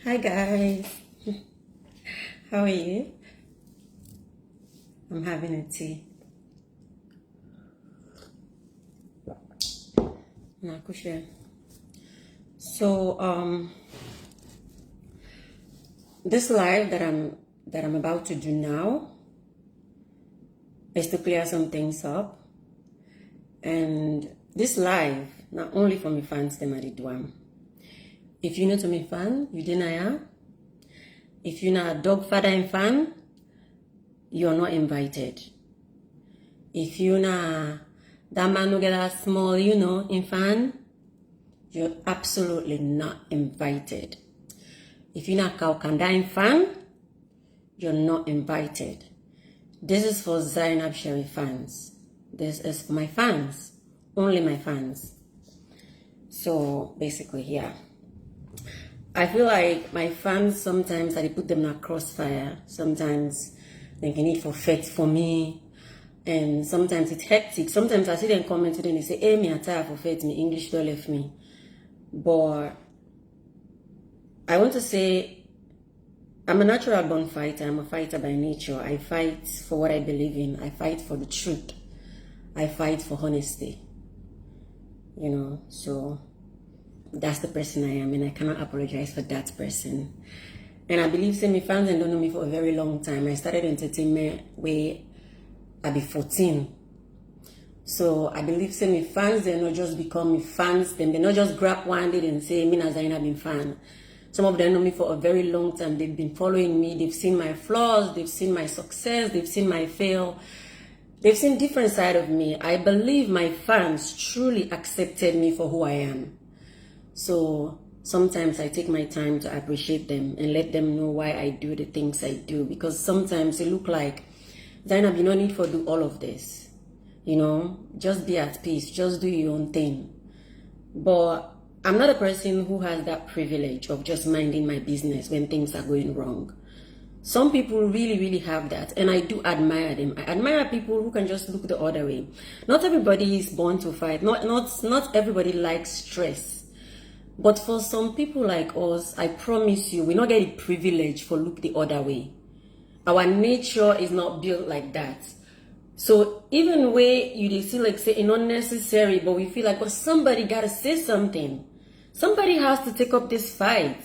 Hi guys, how are you? I'm having a tea. Nakusha. So this live that I'm about to do now is to clear some things up. And this live, not only for my fans, them at the Dwam. If you're not a me fan, you deny. If you're not a Godfather fan, you're not invited. If you're not that man who get a small, in fan, you're absolutely not invited. If you're not Kaukanda fan, you're not invited. This is for Zainab Sherry fans. This is for my fans, only my fans. So basically, yeah. I feel like my fans sometimes I put them in a crossfire. Sometimes they can eat for fight for me. And sometimes it's hectic. Sometimes I see them comment and they say, hey, me, I'm tired for fight me. English don't left me. But I want to say I'm a natural born fighter. I'm a fighter by nature. I fight for what I believe in. I fight for the truth. I fight for honesty. So that's the person I am, and I cannot apologize for that person. And I believe my fans don't know me for a very long time. I started entertainment way I be 14. So I believe my fans they not just become me fans, them they not just grab one day and say me as Zainab been fan. Some of them know me for a very long time. They've been following me, they've seen my flaws, they've seen my success, they've seen my fail. They've seen different side of me. I believe my fans truly accepted me for who I am. So sometimes I take my time to appreciate them and let them know why I do the things I do. Because sometimes it look like, Zainab, you don't need to do all of this. Just be at peace. Just do your own thing. But I'm not a person who has that privilege of just minding my business when things are going wrong. Some people really, really have that. And I do admire them. I admire people who can just look the other way. Not everybody is born to fight. Not everybody likes stress. But for some people like us, I promise you, we not get the privilege for look the other way. Our nature is not built like that. So even way you see like say it's not necessary, but we feel like, well, somebody gotta say something. Somebody has to take up this fight.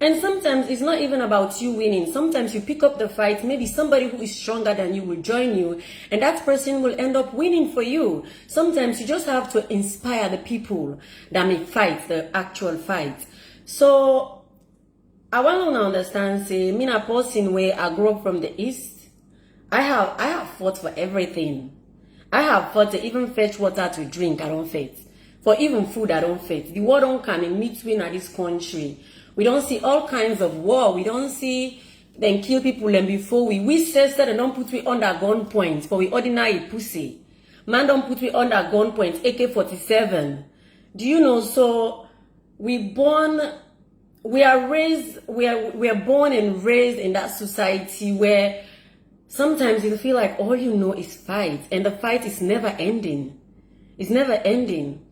And sometimes it's not even about you winning. Sometimes you pick up the fight, maybe somebody who is stronger than you will join you, and that person will end up winning for you. Sometimes you just have to inspire the people that may fight, the actual fight. So I want to understand, say, me a person where I grew up from the East, I have fought for everything. I have fought to even fetch water to drink, I don't fight. For even food, I don't fight. The war don't come in between at this country. We don't see all kinds of war. We don't see them kill people and before we says that they don't put we under gunpoint, but we ordinary pussy. Man don't put we under gunpoint, AK-47. Do you know? So we are born and raised in that society where sometimes you feel like all you know is fight, and the fight is never ending. It's never ending.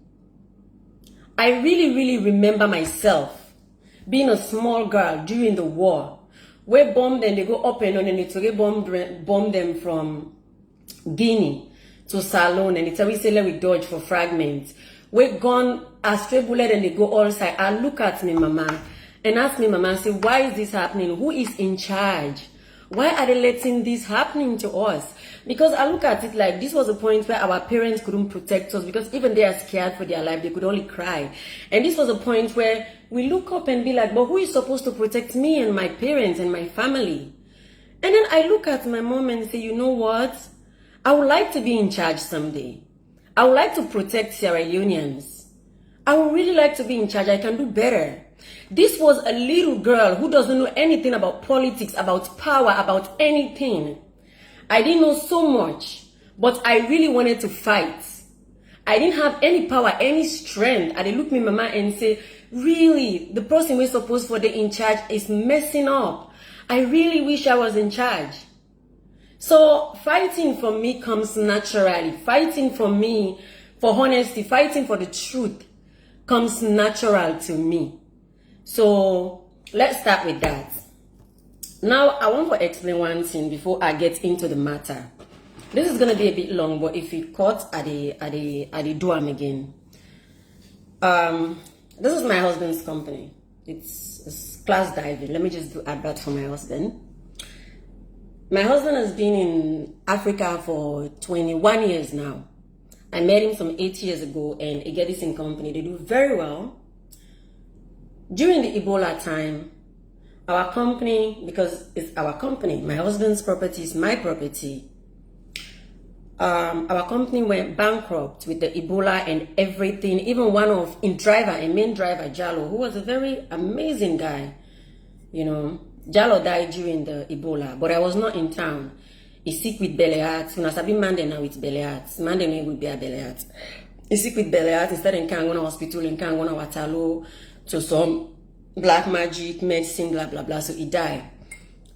I really, really remember myself being a small girl during the war, where bombed and they go up and on and it's okay bomb them from Guinea to Salon and it's always say we dodge for fragments. We're gone a stray bullet and they go all side. I look at me mama and ask me mama, say, why is this happening? Who is in charge? Why are they letting this happening to us? Because I look at it like this was a point where our parents couldn't protect us because even they are scared for their life, they could only cry. And this was a point where we look up and be like, but who is supposed to protect me and my parents and my family? And then I look at my mom and say, you know what? I would like to be in charge someday. I would like to protect Sierra Leoneans. I would really like to be in charge. I can do better. This was a little girl who doesn't know anything about politics, about power, about anything. I didn't know so much, but I really wanted to fight. I didn't have any power, any strength. I did look me mama and say, really, the person we're supposed for the in charge is messing up. I really wish I was in charge. So fighting for me comes naturally. Fighting for me, for honesty, fighting for the truth comes natural to me. So let's start with that. Now I want to explain one thing before I get into the matter. This is gonna be a bit long, but if you caught at the do again. This is my husband's company. It's class diving. Let me just do advert for my husband. My husband has been in Africa for 21 years now. I met him some 8 years ago, and he get this in company. They do very well. During the Ebola time, our company, because it's our company, my husband's property is my property. Our company went bankrupt with the Ebola and everything. Even a main driver, Jalo, who was a very amazing guy. You know, Jalo died during the Ebola, but I was not in town. He's sick with belly heart. When I sabi Monday now with belly heart. Monday would be a belly heart. He's sick with belly heart. Instead, in can go to hospital, in can go to Watalo, to some black magic, medicine, blah, blah, blah. So he died.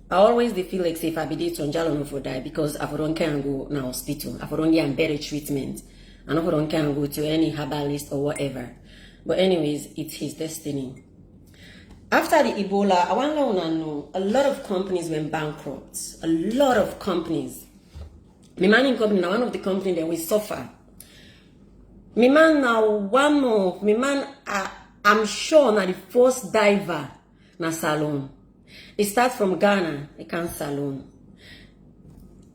I always feel like if I be there to Jalo no for die because I don't can go to hospital. I don't get better treatment. I don't can go to any herbalist or whatever. But anyways, it's his destiny. After the Ebola, I want to know a lot of companies went bankrupt. A lot of companies. My mining company, now one of the companies that we suffer. My man now one more. My man, I'm sure now the first diver na salon. It starts from Ghana, it can salon.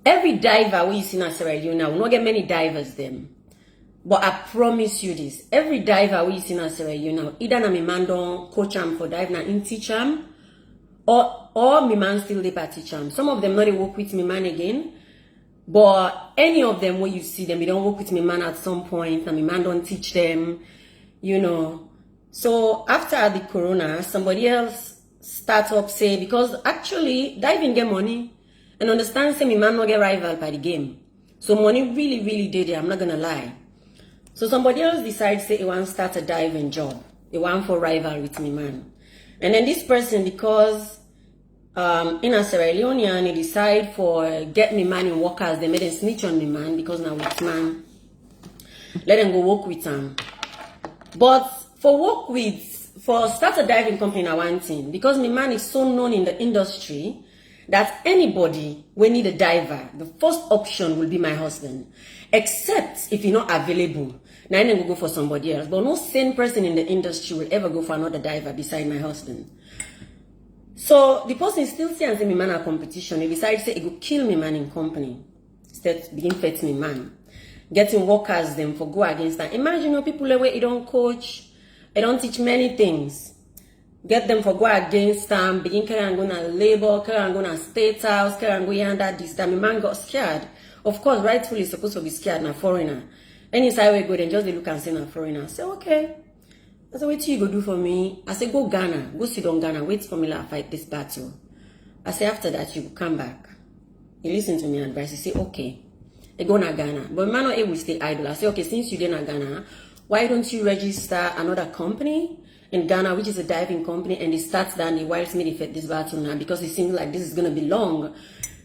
Every diver we see in Sierra Leone now, we not get many divers them. But I promise you this, every diver we see in Sierra Leone now, either na my man don't coach him for dive na in teach him, or my man still dey teach him. Some of them not they work with my man again, but any of them where you see them, they don't work with my man at some point, and my man don't teach them, you know. So after the corona, somebody else start up say, because actually diving get money, and understand say my man not get rival by the game. So money really, really did there, I'm not gonna lie. So somebody else decides say he wants to start a diving job. He want for rival with me man. And then this person, because in a Sierra Leonean, he decide for get me man in workers, they made him snitch on me man because now with man, let them go work with him. But for start a diving company na one thing, because my man is so known in the industry that anybody will need a diver, the first option will be my husband. Except if you're not available. Now I will go for somebody else. But no sane person in the industry will ever go for another diver beside my husband. So the person still see and say me man a competition. He decides say he go kill me man in company. Instead begin fet me man. Getting workers them for go against that. Imagine your people where you don't coach, you don't teach many things. Get them for go against them, begin carry and go na labor, carry and go na state house, carry and go yonder this time. My man got scared. Of course, rightfully supposed to be scared na foreigner. Any side we go, then just they look and say na foreigner. I say, okay. I say, what you go do for me? I say, go Ghana. Go sit on Ghana. Wait for me to fight this battle. I say, after that, you come back. He listen to me advice. He say, okay. I go na Ghana. But man not able to stay idle. I say, okay, since you did na Ghana, why don't you register another company in Ghana, which is a diving company, and it starts down the whilst me defeat this battle now, because it seems like this is going to be long.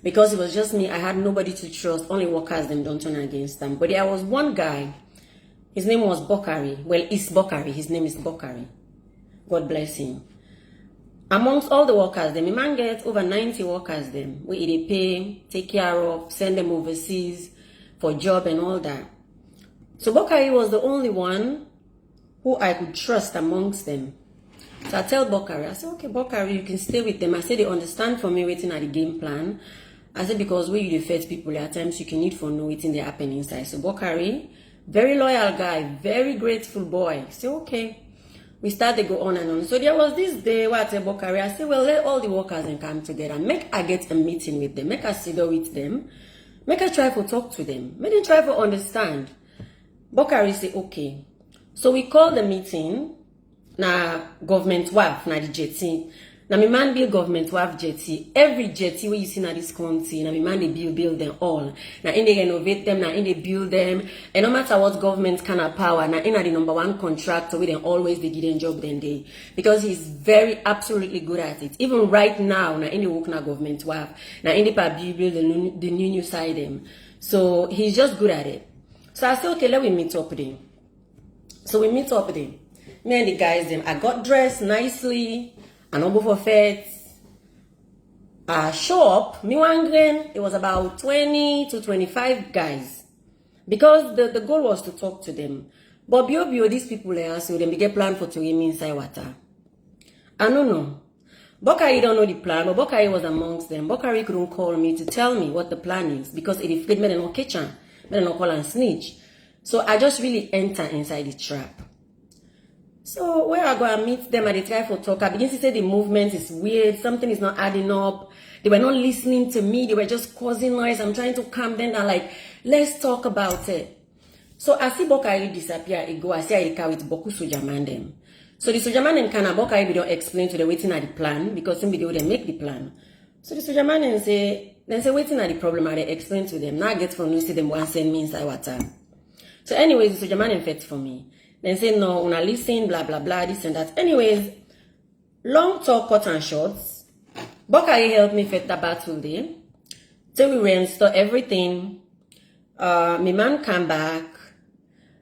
Because it was just me, I had nobody to trust, only workers them don't turn against them. But there was one guy, his name was Bokari. Well, it's Bokari, his name is Bokari. God bless him. Amongst all the workers, them, a man gets over 90 workers them, where they pay, take care of, send them overseas for job and all that. So Bokari was the only one who I could trust amongst them. So I tell Bokari, I said, okay, Bokari, you can stay with them. I said, they understand for me waiting at the game plan. I said, because when you defeat people, at times you can need for know waiting they happen inside. So Bokari, very loyal guy, very grateful boy. I said, okay. We start to go on and on. So there was this day where I tell Bokari, I said, well, let all the workers and come together. Make I get a meeting with them. Make I sit down with them. Make I try to talk to them. Make them try to understand. Bokari say, okay. So we call the meeting. Na government waf na the jetty. Na me man build government waf jetty. Every jetty where you see na this country, na me man they build them all. Na in they renovate them, na in they build them. And no matter what government can have power, na in the #1 contractor we then always they give them job then they. Because he's very absolutely good at it. Even right now, na in the work na government waf, na in the build the new side them. So he's just good at it. So I said, okay, let we meet up there. So we meet up there. Me and the guys, them, I got dressed nicely, and over for fete. Show up, me wondering, it was about 20 to 25 guys. Because the goal was to talk to them. But these people there, so they get plan for to me inside water. I don't know. Bokari don't know the plan, but Bokari was amongst them. Bokari couldn't call me to tell me what the plan is because it if made no kitchen, made no call and snitch. So I just really enter inside the trap. So where I go and meet them and they try for talk, I begin to say the movement is weird, something is not adding up. They were not listening to me, they were just causing noise. I'm trying to calm them down, like, let's talk about it. So I see Bokari disappear, I go, I see I with Boku Sojaman them. So the Sojaman and Kana Bokari don't explain to the waiting at the plan because some video they make the plan. So the Sojaman and say waiting at the problem and they explain to them. Now I get from you see them one send me inside water. So anyways, the Sojaman and for me. Then say no, una listen, blah blah blah, this and that. Anyways, long talk, cut and shorts. Bokari helped me fight the battle there. So we reinstall everything. My man came back.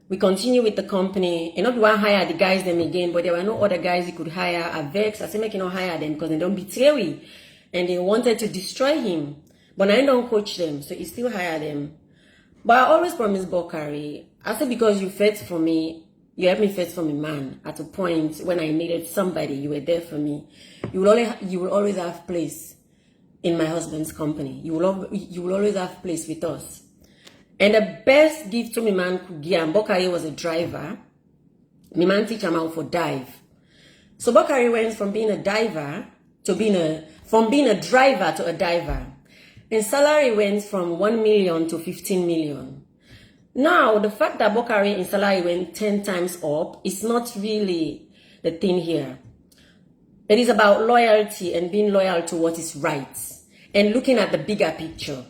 We continue with the company. And not one hire the guys them again, but there were no other guys he could hire. I vex. I say make you not hire them because they don't betray me. And they wanted to destroy him. But I don't coach them, so he still hire them. But I always promise Bokari. I said because you fought for me, you helped me fight for me, man. At a point when I needed somebody, you were there for me. You will always have place in my husband's company. You will always have place with us. And the best gift to me man could give, and Bokari was a driver. Me man teach him how for dive. So Bokari went from being a diver to being a driver to a diver. And salary went from 1 million to 15 million. Now, the fact that Bokari in salary went 10 times up is not really the thing here. It is about loyalty and being loyal to what is right and looking at the bigger picture.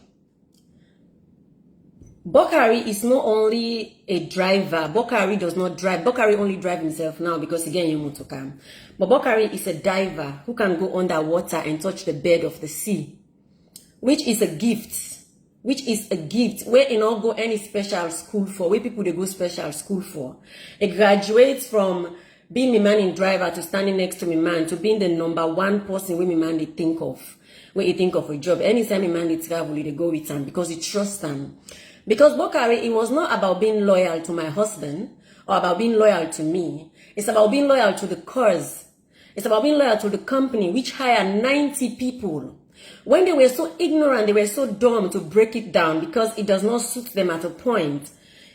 Bokari is not only a driver. Bokari does not drive. Bokari only drives himself now because again you want to come. But Bokari is a diver who can go underwater and touch the bed of the sea, which is a gift. Which is a gift where you not go any special school for, where people they go special school for. It graduates from being me man in driver to standing next to me man to being the number one person where me man they think of. Where you think of a job. Anytime me man they travel, they go with him because he trusts him. Because Bokari, it was not about being loyal to my husband or about being loyal to me. It's about being loyal to the cause. It's about being loyal to the company which hired 90 people. When they were so ignorant, they were so dumb to break it down because it does not suit them at a point.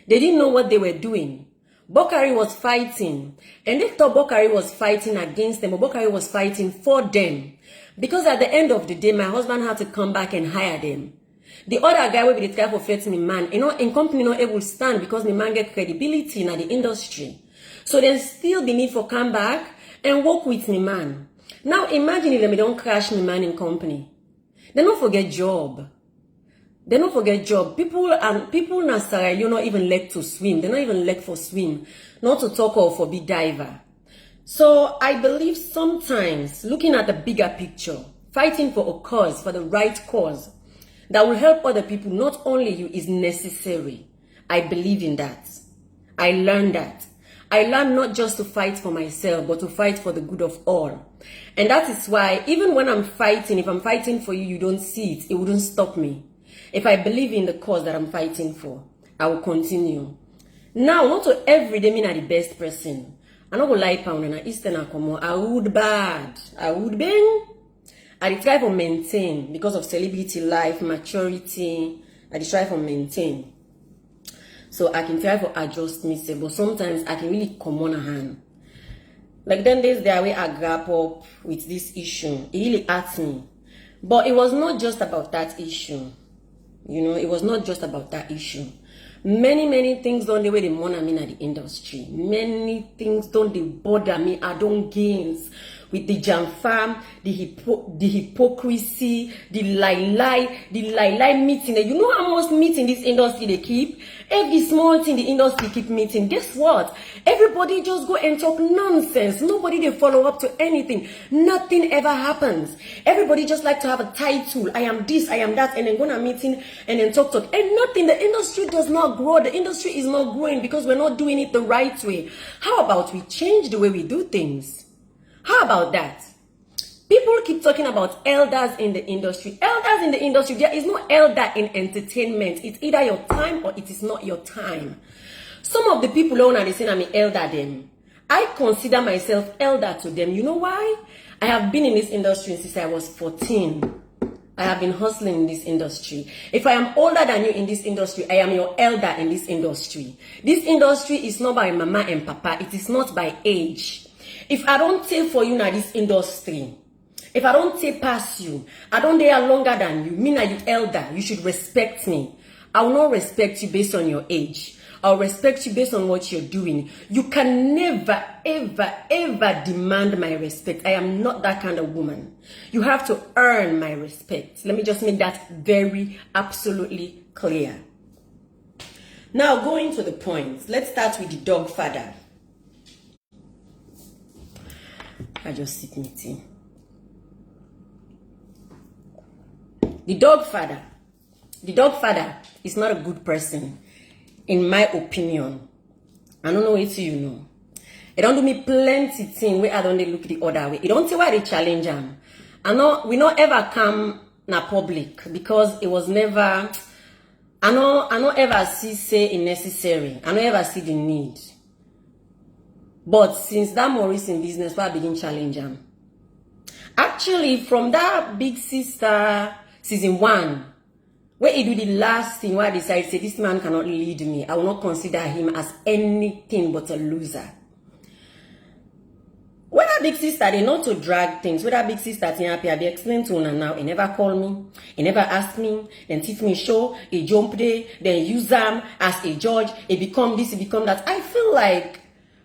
They didn't know what they were doing. Bokari was fighting. And they thought Bokari was fighting against them, but Bokari was fighting for them. Because at the end of the day, my husband had to come back and hire them. The other guy will be the type of fighting me man. You know, in company not able to stand because the man get credibility in the industry. So then still the need for come back and work with me man. Now imagine if they don't crash me man in company. They don't forget job. They don't forget job. People na Sarah, you not even like to swim. They not even like for swim. Not to talk of for be diver. So I believe sometimes looking at the bigger picture, fighting for a cause, for the right cause, that will help other people, not only you, is necessary. I believe in that. I learned that. I learned not just to fight for myself, but to fight for the good of all. And that is why, even when I'm fighting, if I'm fighting for you, you don't see it, it wouldn't stop me. If I believe in the cause that I'm fighting for, I will continue. Now, not to every day mean I'm the best person. I'm not going to lie pound and I Eastern Akomo. I would bad. I would bang. I try to maintain because of celebrity life, maturity. I try to maintain. So I can try to adjust myself, but sometimes I can really come on a hand. Like then there's the way I grapple up with this issue. It really hurts me. But it was not just about that issue. You know, it was not just about that issue. Many things don't the way they monitor me in the industry. Many things don't they bother me. I don't gains. with the jamfam, the hypocrisy, the lie meeting. You know how much meeting this industry they keep? Every small thing the industry keep meeting. Guess what? Everybody just go and talk nonsense. Nobody they follow up to anything. Nothing ever happens. Everybody just like to have a title. I am this, I am that, and then go to a meeting and then talk. And nothing. The industry does not grow. The industry is not growing because we're not doing it the right way. How about we change the way we do things? How about that? People keep talking about elders in the industry. Elders in the industry, there is no elder in entertainment. It's either your time or it is not your time. Some of the people who are saying I'm an elder them. I consider myself elder to them. You know why? I have been in this industry since I was 14. I have been hustling in this industry. If I am older than you in this industry, I am your elder in this industry. This industry is not by mama and papa. It is not by age. If I don't take for you now this industry, if I don't take past you, I don't there longer than you, mean that you elder, you should respect me. I will not respect you based on your age. I'll respect you based on what you're doing. You can never, ever demand my respect. I am not that kind of woman. You have to earn my respect. Let me just make that very, absolutely clear. Now, going to the point. Let's start with the Godfather. I just sip me tea. The Godfather. The Godfather is not a good person. In my opinion, I don't know what you know. It don't do me plenty thing where I don't look the other way. It don't say why they challenge them. We not ever come na public because it was never. I don't ever see say it necessary. I don't ever see the need. But since that Maurice in business, why I begin challenge them. Actually, from that Big Sister season 1. Where he do the last thing where I decide say this man cannot lead me. I will not consider him as anything but a loser. When that Big Sister, they know to drag things. When that Big Sister thing happy, I be explain to her now. He never call me. He never ask me. Then teach me show. He jump there. Then use them as a judge. He become this, he become that. I feel like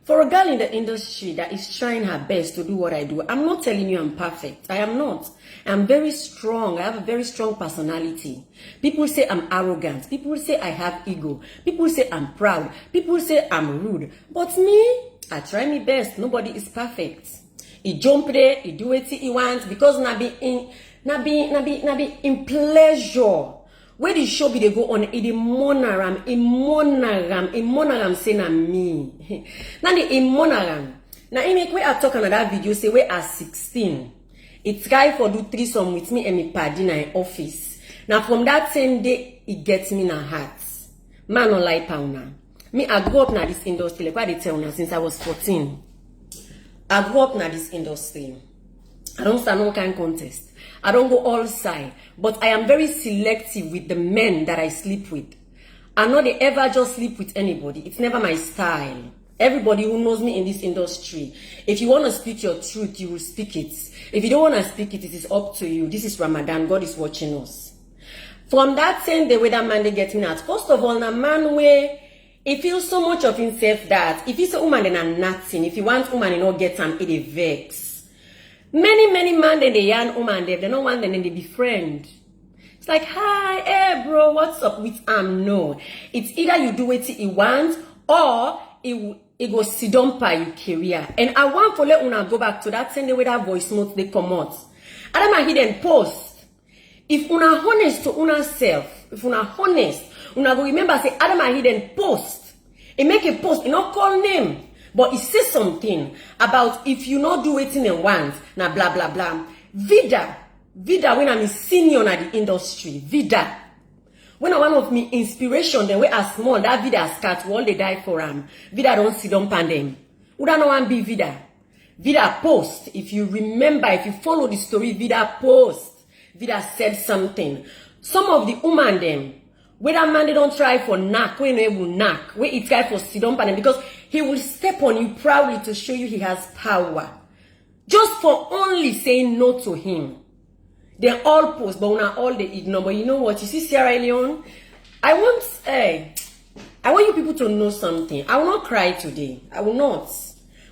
for a girl in the industry that is trying her best to do what I do, I'm not telling you I'm perfect. I am not. I'm very strong. I have a very strong personality. People say I'm arrogant. People say I have ego. People say I'm proud. People say I'm rude. But me, I try my best. Nobody is perfect. He jump there, he do what he wants because na be in pleasure. Where the show be they go on in the monoram say na me. Now the in monoram. Now in make way I talk on that video say we are 16. It's guy for do threesome with me and me party in office. Now from that same day, it gets me in a heart. Man no lie now. Me I grew up na this industry like what they tell now since I was 14. I grew up na this industry. I don't stand no kind contest. I don't go all side. But I am very selective with the men that I sleep with. I know they ever just sleep with anybody. It's never my style. Everybody who knows me in this industry, if you want to speak your truth, you will speak it. If you don't want to speak it, it is up to you. This is Ramadan. God is watching us. From that same day where that man they get me out. First of all, a man where he feels so much of himself that if he's a woman, then I'm nothing. If you want woman, you know, get some, it vex. Many men, then they yarn woman, they don't want them, then they befriend. It's like, hi, hey, bro, what's up with No. It's either you do what he wants or it go sit down by your career. And I want to let una go back to that same day where that voice note they come out. Adam hidden post. If una honest to una self, if una honest, una go remember say Adam hidden post. He make a post, he not call name, but he say something about if you not do it in want, na blah blah blah. Vida when I'm a senior in the industry, Vida. When I one of me inspiration, then we are small, that Vida start, all they die for Vida don't sit down pan them. Who don't want be Vida? Vida post. If you remember, if you follow the story, Vida post. Vida said something. Some of the woman them, where that man they don't try for knock, when they will knock, where it try for sit down pan them, because he will step on you proudly to show you he has power. Just for only saying no to him. They all post, but not all they ignore. But you know what? You see Sierra Leone? I want you people to know something. I will not cry today. I will not.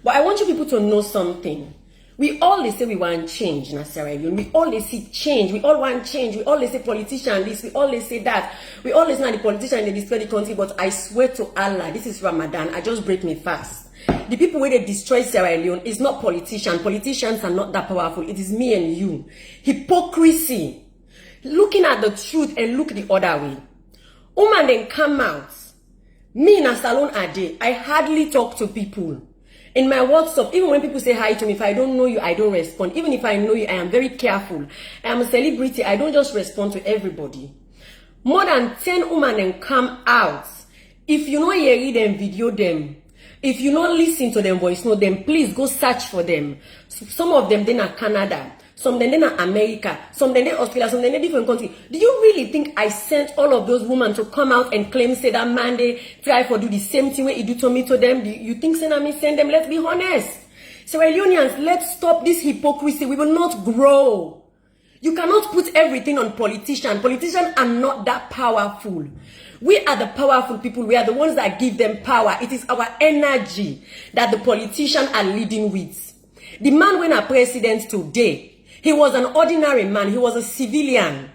But I want you people to know something. We all they say we want change in Sierra Leone. We all they see change. We all want change. We all they say politician this. We all they say that. We all listen to the politician they destroy the country. But I swear to Allah, this is Ramadan. I just break me fast. The people where they destroy Sierra Leone is not politicians. Politicians are not that powerful. It is me and you. Hypocrisy. Looking at the truth and look the other way. Woman then come out. Me in a salon a day, I hardly talk to people. In my WhatsApp, even when people say hi to me, if I don't know you, I don't respond. Even if I know you, I am very careful. I am a celebrity. I don't just respond to everybody. More than 10 women then come out. If you know you read them, video them. If you not listen to them voice note them, please go search for them. Some of them then are Canada. Some then are America. Some then are Australia. Some then are different countries. Do you really think I sent all of those women to come out and claim, say that man they try for do the same thing where you do to me to them? Do you think send me send them? Let's be honest. Sierra Leoneans, let's stop this hypocrisy. We will not grow. You cannot put everything on politicians. Politicians are not that powerful. We are the powerful people. We are the ones that give them power. It is our energy that the politicians are leading with. The man when a president today, he was an ordinary man. He was a civilian.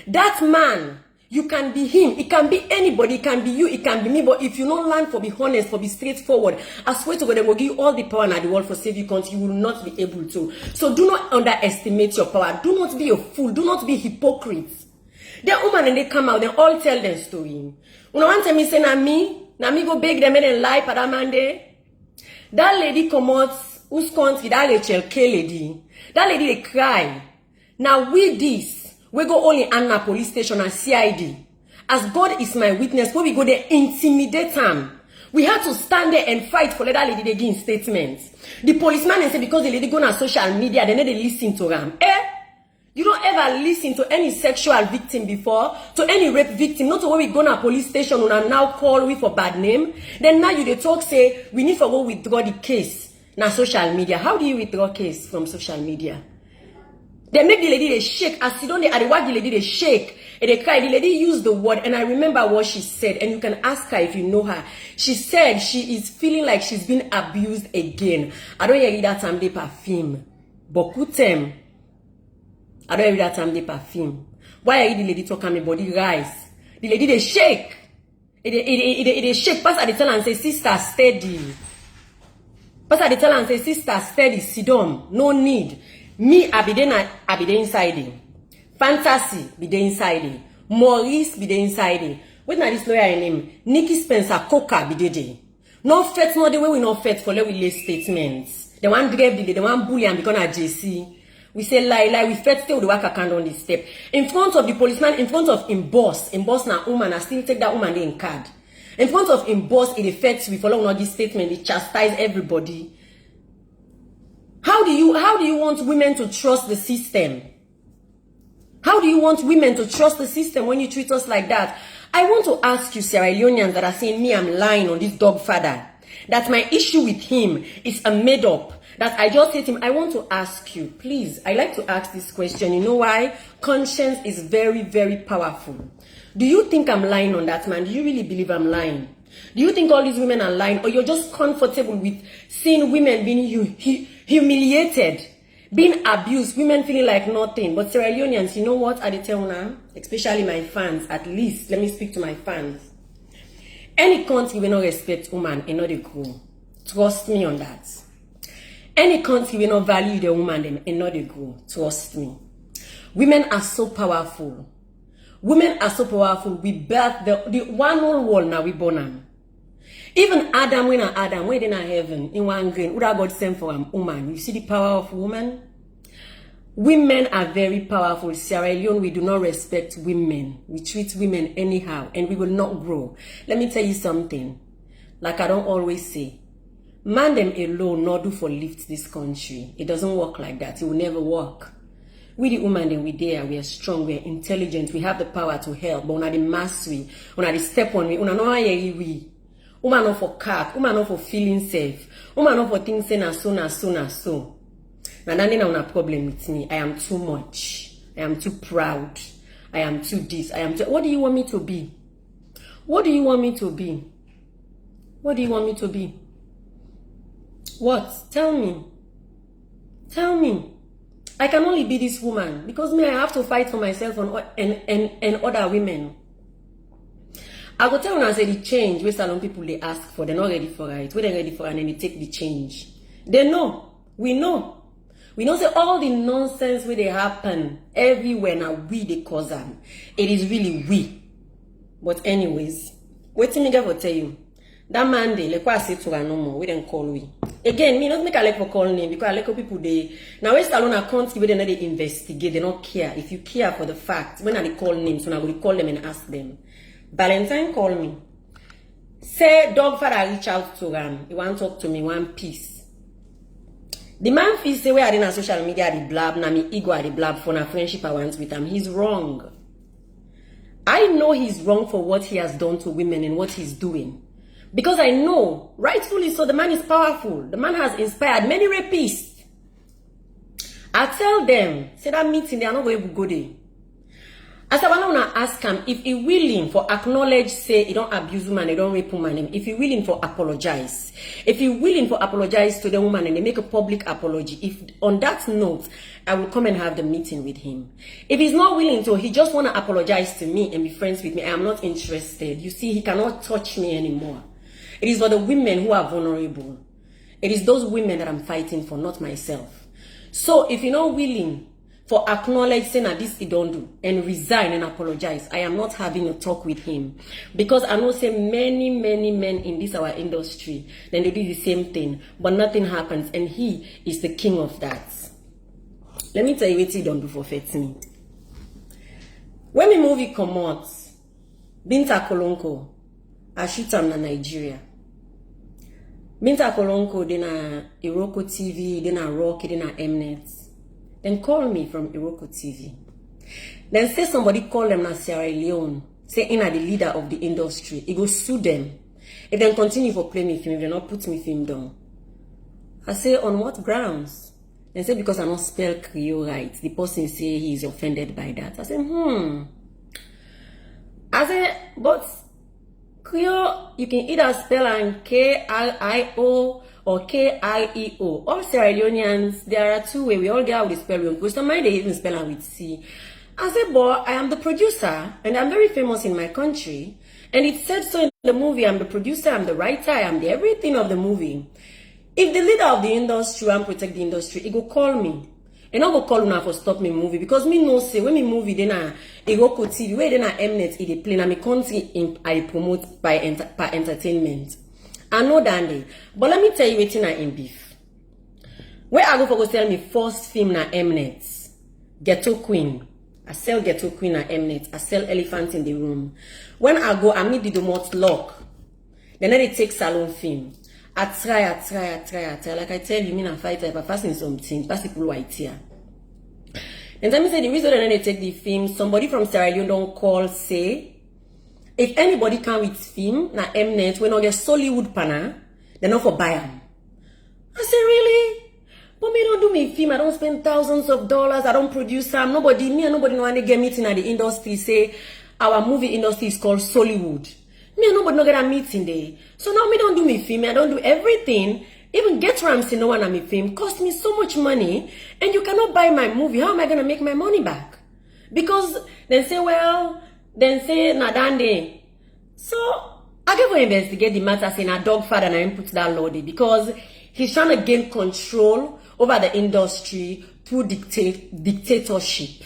That man, you can be him. It can be anybody. It can be you. It can be me. But if you don't learn for be honest, for be straightforward, I swear to God, they will give you all the power in the world for save your country. You will not be able to. So do not underestimate your power. Do not be a fool. Do not be hypocrites. The woman and they come out, they all tell their story. When I want to me say, na me go beg them and lie for that man there. That lady come out, who's country, that lady. That lady, they cry. Now, with this, we go only Anna police station and CID. As God is my witness, when we go there, intimidate him. We had to stand there and fight for that lady they give statements. The policeman and say because the lady go on social media, they need to listen to them. You don't ever listen to any sexual victim before, to any rape victim, not to when we go to police station and now call we for bad name. Then now you they talk say we need to go withdraw the case. Now social media. How do you withdraw case from social media? They make the lady they shake. As you don't they watch the lady they shake and they cry. The lady used the word and I remember what she said. And you can ask her if you know her. She said she is feeling like she's been abused again. I don't hear that time they perfume. Beaucoup them. I don't hear that time they perfume. Why are you the lady talking me body rise? The lady they shake. They shake. Pass at the tell and say sister steady. Pastor they tell and say, sister, steady, sit down, no need. Me, I be there inside it. Fantasy, be there inside it. Maurice, be there inside it. What na this lawyer name? Nikki Spencer, Coca, be there. No fet, no the way we no fet for let we lay statements. The one grave the one bully and become a JC. We say lie, we fet still the work account on this step. In front of the policeman, in front of him boss na woman, I still take that woman in card. In front of him boss, it affects we follow on this statement, it chastise everybody. How do you want women to trust the system? How do you want women to trust the system when you treat us like that? I want to ask you, Sierra Leoneans that are saying me I'm lying on this Godfather, that my issue with him is a made up, that I just hate him. I want to ask you, please, I like to ask this question. You know why? Conscience is very, very powerful. Do you think I'm lying on that man? Do you really believe I'm lying? Do you think all these women are lying? Or you're just comfortable with seeing women being humiliated, being abused, women feeling like nothing? But Sierra Leoneans, you know what I tell now? Especially my fans, at least. Let me speak to my fans. Any country will not respect woman and not the grow. Trust me on that. Any country will not value the woman and not the grow. Trust me. Women are so powerful. Women are so powerful. We birth the one whole world now we born them. Even Adam, when they in heaven, in one grain, would God send for a woman? You see the power of woman? Women are very powerful. Sierra Leone, we do not respect women. We treat women anyhow, and we will not grow. Let me tell you something. Like I don't always say, man them alone not do for lift this country. It doesn't work like that. It will never work. We the woman then we there, we are strong, we are intelligent, we have the power to help, but una the mastery, una the step on we, una no we. Woman not for cat, woman not for feeling safe, woman not for things saying so. Now then una problem with me. I am too much. I am too proud. I am too this. I am too. What do you want me to be? What do you want me to be? What do you want me to be? What? Tell me. Tell me. I can only be this woman because me, I have to fight for myself and other women. I go tell you, I say the change where salon people they ask for, they're not ready for it. When they're ready for it, and then they take the change. They know. We know. We know say all the nonsense where they happen everywhere now we they cause them. It is really we. But anyways, wait till me get for tell you. That man they like what I say to her no more. We don't call we. Again, me not make a like for call name because I like people they now when salon accounts give them they investigate, they don't care. If you care for the fact, when I call names, so I will call them and ask them. Valentine call me. Say Godfather reach out to him. He want to talk to me one piece. The man feels say where I didn't on social media the blab, na me ego the blab for na friendship I want with him. He's wrong. I know he's wrong for what he has done to women and what he's doing. Because I know, rightfully so, the man is powerful. The man has inspired many rapists. I tell them, say that meeting, they are not going to go there. As I want to ask him, if he willing for acknowledge, say, he don't abuse woman, he don't rape woman, if he willing for apologize, if he willing for apologize to the woman and they make a public apology, if on that note, I will come and have the meeting with him. If he's not willing to, he just want to apologize to me and be friends with me, I am not interested. You see, he cannot touch me anymore. It is for the women who are vulnerable. It is those women that I'm fighting for, not myself. So if you're not willing for acknowledging that this he don't do and resign and apologize, I am not having a talk with him. Because I know say many men in this our industry, then they do the same thing, but nothing happens, and he is the king of that. Let me tell you what he don't do for me. When the movie come out, Binta Kolonko, I shoot him in Nigeria. Binta Kolonko, then na Iroko TV, then na Rock, then na Mnet. Then call me from Iroko TV. Then say somebody call them na Sierra Leone. Say in are the leader of the industry. He go sue them. If they continue for playing me film, if they not put me film down. I say on what grounds? They say because I don't spell Creole right. The person say he is offended by that. I say I say but Creole you can either spell an K-R-I-O or K-I-E-O. All Sierra Leoneans, there are two ways. We all get how they spell it. Because somebody they even spell it with C. I said, boy, I am the producer and I'm very famous in my country. And it said so in the movie. I'm the producer, I'm the writer, I'm the everything of the movie. If the leader of the industry and protect the industry, he go call me. And I go call una for stop me movie. Because me no say when me movie then Iroko TV, where then Mnet they play na me country I promote by entertainment. I know that day. But let me tell you waiting in beef. Where I go for go sell me first film na Mnet. Ghetto Queen. I sell Ghetto Queen na Mnet. I sell Elephant in the Room. When I go, I meet the Domot Lock. Then they take salon film. I try. Like I tell you, me na fight if I fast in something. Pass people white here. And tell me say the reason that they take the film, somebody from Sierra Leone don't call, say, if anybody come with film, na Mnet, when I get Sollywood pana, they not for buy them. I say, really? But me don't do me film, I don't spend thousands of dollars, I don't produce them. Nobody know when they get meeting at the industry, say, our movie industry is called Sollywood. Me and nobody no get a meeting there. So now me don't do me film, I don't do everything. Even get Ramsey, no one at me film, cost me so much money, and you cannot buy my movie. How am I going to make my money back? Because they say, well, then say Nadande. So I get to investigate the matter, saying a Godfather and I put that law there because he's trying to gain control over the industry through dictatorship.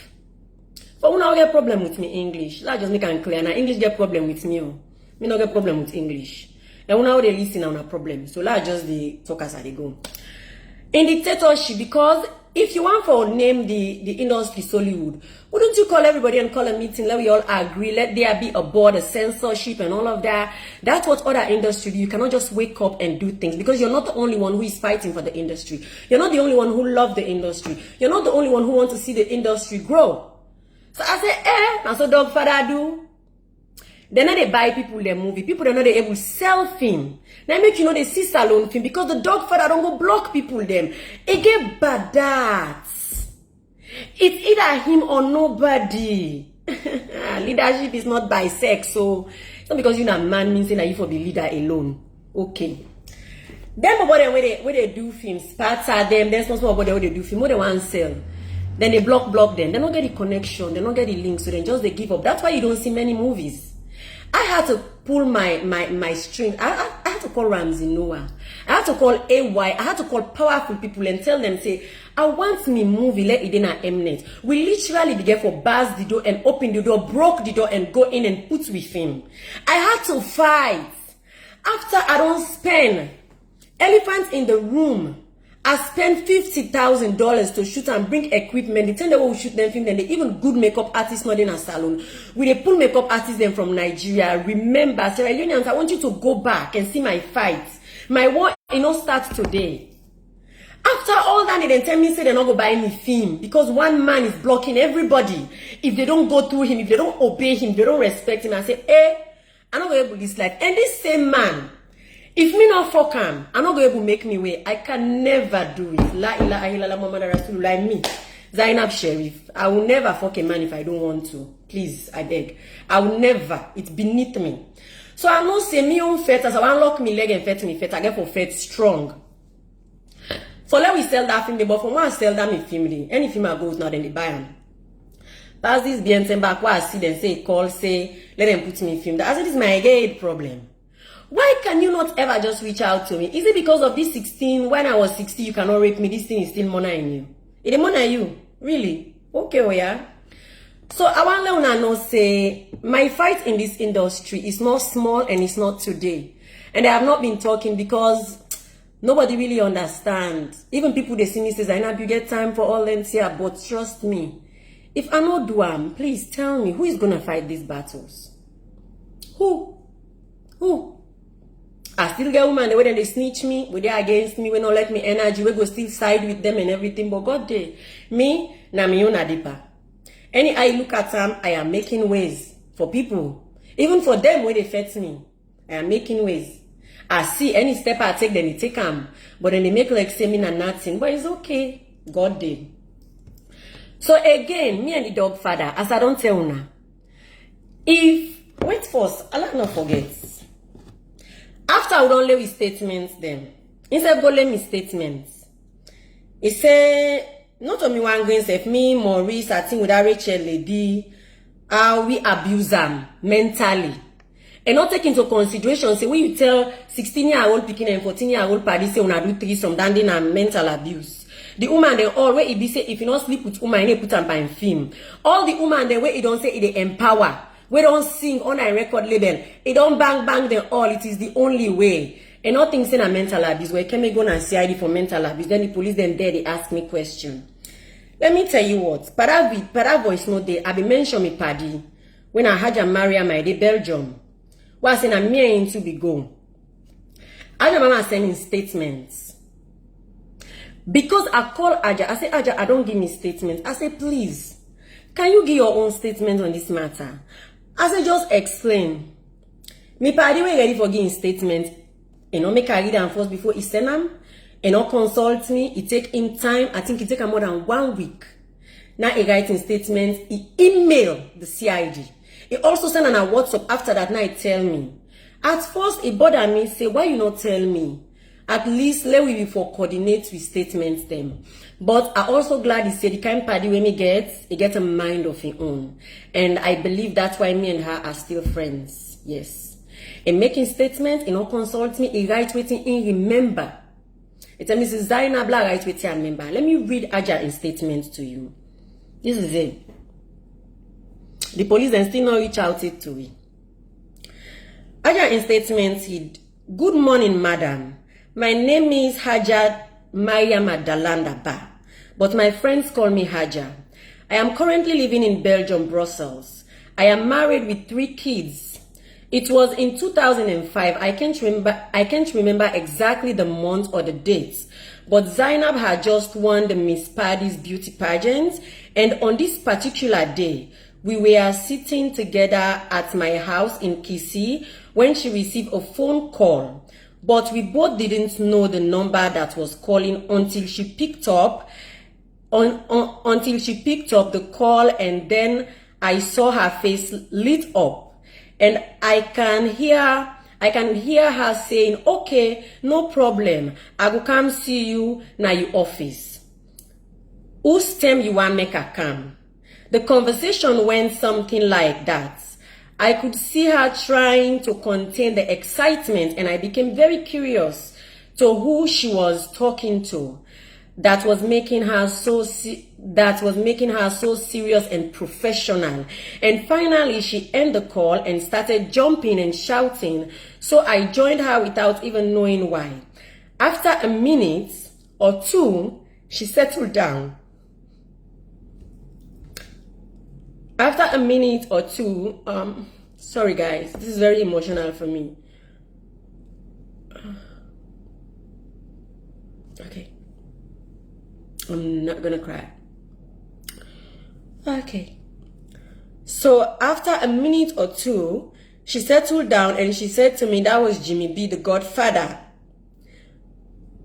But when I get problem with me English, let's just make it clear. Now English get problem with me. Me no get problem with English. And when I they listen on a problem, so let's just the talk as they go. In dictatorship, because if you want for name the industry Sollywood, wouldn't you call everybody and call a meeting? Let we all agree. Let there be a board, a censorship, and all of that. That's what other industry do. You cannot just wake up and do things because you're not the only one who is fighting for the industry. You're not the only one who loves the industry. You're not the only one who wants to see the industry grow. So I say, that's what Godfather do. Then they buy people their movie. People they know they able to sell film. Now make you know they see salon film because the Godfather don't go block people them. It get bad that. It's either him or nobody. Leadership is not by sex, so it's not because you're a man means that you for the leader alone. Okay. Them about them where they do films, parts are them, then small about them where they do film, more than one sell. Then they block them. They don't get the connection, they don't get the link, so then just they give up. That's why you don't see many movies. I had to pull my string. I had to call Ramsey Noah. I had to call AY. I had to call powerful people and tell them, say, I want me movie, let it in our Mnet. We literally began for bars the door and open the door, broke the door and go in and put with him. I had to fight. After I don't spend elephants in the room, I spent $50,000 to shoot and bring equipment. The time they will shoot them film, then they even good makeup artists not in a salon. We they pull makeup artists them from Nigeria. Remember, Sierra Leoneans, I want you to go back and see my fights. My war, starts today. After all that, they then tell me say they're not go buy me film because one man is blocking everybody. If they don't go through him, if they don't obey him, they don't respect him. I say, I'm not going to this life. And this same man, if me not fuck him, I'm not going to make me way. I can never do it. La ilaha illallah Muhammad Rasulullah. Me, Zainab Sheriff. I will never fuck a man if I don't want to. Please, I beg. I will never. It's beneath me. So I know say me own fet as I want lock me leg and fet me fet. I get for fet strong. So let we sell that film. But for one sell that me film. Any film I go now then they buy them. Pass this BNT back where I see them say call say let them put me in film. I said this is my gay problem. Why can you not ever just reach out to me? Is it because of this 16? When I was 60, you cannot rape me. This thing is still money in you. It is money in you. Really? Okay, well, yeah. So I want to let know say my fight in this industry is not small and it's not today. And I have not been talking because nobody really understands. Even people they see me say, Zainab, you get time for all them here, but trust me. If I not do am, please tell me who is gonna fight these battles? Who? I still get women the way they snitch me, when they against me, when not let me energy, we go still side with them and everything. But God day, me, na me own adipa. Any I look at them, I am making ways for people. Even for them when they fetch me, I am making ways. I see any step I take, then they take them. But then they make like say me na nothing. But it's okay. God did. So again, me and the dog father, as I don't tell una, if wait first, Allah not forgets. After I would only with statements then. Instead go let me statements. He say not only one going say me, Maurice, I think with that Rachel lady, how we abuse them mentally. And not take into consideration, say when you tell 16-year-old picking and 14-year-old party say una do threesome, then they na mental abuse. The woman they all where it be say if you not sleep with woman, they put them by film. All the woman they where it don't say it they empower. We don't sing on a record label. It don't bang them all. It is the only way. And nothing saying a mental abuse. Where can we go and CID for mental abuse? Then the police then there they ask me question. Let me tell you what. Para voice no day. I be mention me paddy when I had a Maria my day Belgium. Well, I said I'm me into be go. I mama sending statements. Because I call Aja, I say Aja, I don't give me statements. I say please, can you give your own statement on this matter? I say just explain. Me party when ready for giving statement. You know, make I read and first before he send them. You know, consult me. It take him time. I think it take him more than 1 week. Now he writing statement. He email the CID. He also send on a WhatsApp after that. Now he tell me. At first it bothered me. Say why you not tell me? At least let we before coordinate with statements them. But I also glad he said the kind party when he gets a mind of his own. And I believe that's why me and her are still friends. Yes. In making statements, he not consult me, he write waiting in remember. It tell me Mrs. Zainab write waiting and remember. Let me read Aja in statements to you. This is it. The police then still not reach out it to me. Aja in statements said, good morning, madam. My name is Haja Maria Madalanda Ba, but my friends call me Haja. I am currently living in Belgium, Brussels. I am married with 3 kids. It was in 2005. I can't remember exactly the month or the dates, but Zainab had just won the Miss Paddy's beauty pageant, and on this particular day, we were sitting together at my house in Kisi when she received a phone call. But we both didn't know the number that was calling until she picked up the call, and then I saw her face lit up, and I can hear I can hear her saying, okay, no problem. I will come see you na your office. Whose time you want make her come? The conversation went something like that. I could see her trying to contain the excitement, and I became very curious to who she was talking to. That was making her so serious and professional. And finally, she ended the call and started jumping and shouting. So I joined her without even knowing why. After a minute or two, she settled down. After a minute or two, sorry guys, this is very emotional for me. Okay. I'm not gonna cry. Okay. So after a minute or two, she settled down and she said to me, that was Jimmy B, the Godfather.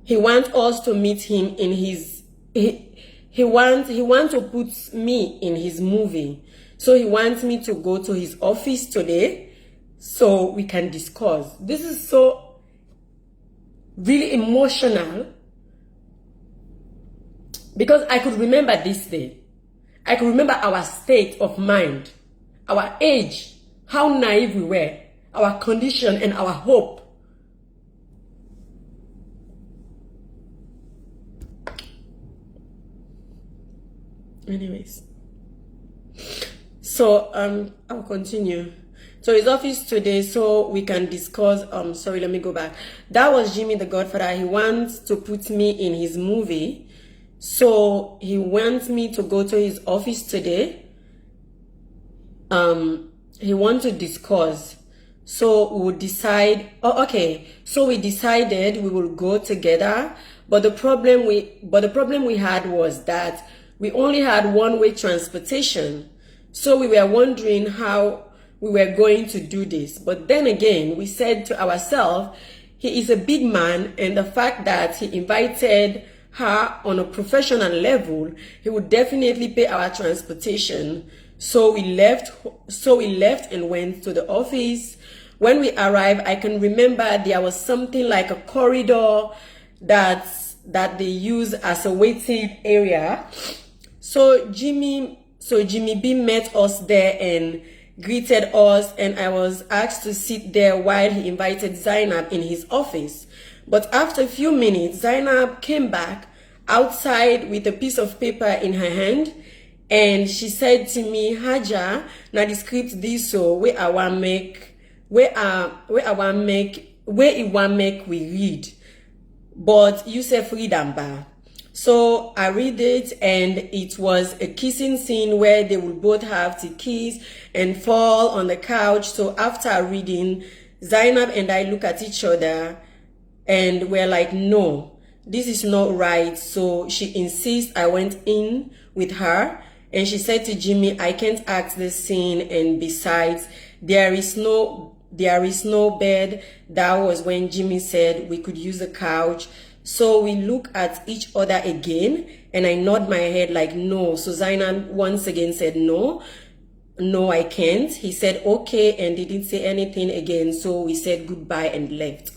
He wants us to meet him in his, he wants to put me in his movie. So he wants me to go to his office today so we can discuss. This is so really emotional because I could remember this day. I could remember our state of mind, our age, how naive we were, our condition and our hope. Anyways. So I'll continue. So his office today so we can discuss, sorry, let me go back. That was Jimmy the Godfather. He wants to put me in his movie. So he wants me to go to his office today. He wants to discuss. So we'll decide, okay. So we decided we will go together. But the problem we had was that we only had one-way transportation. So we were wondering how we were going to do this. But then again, we said to ourselves, he is a big man, and the fact that he invited her on a professional level, he would definitely pay our transportation. So we left and went to the office. When we arrived, I can remember there was something like a corridor that they use as a waiting area. So Jimmy B met us there and greeted us, and I was asked to sit there while he invited Zainab in his office. But after a few minutes, Zainab came back outside with a piece of paper in her hand, and she said to me, Haja, na the script this so where I want make we read. But you say freedom bar. So I read it, and it was a kissing scene where they would both have to kiss and fall on the couch. So after reading, Zainab and I look at each other and we're like, no, this is not right. So she insists I went in with her, and she said to Jimmy, I can't act this scene, and besides, there is no bed. That was when Jimmy said we could use the couch. So we look at each other again, and I nod my head like no. So Zainab once again said no, I can't. He said okay, and didn't say anything again. So we said goodbye and left.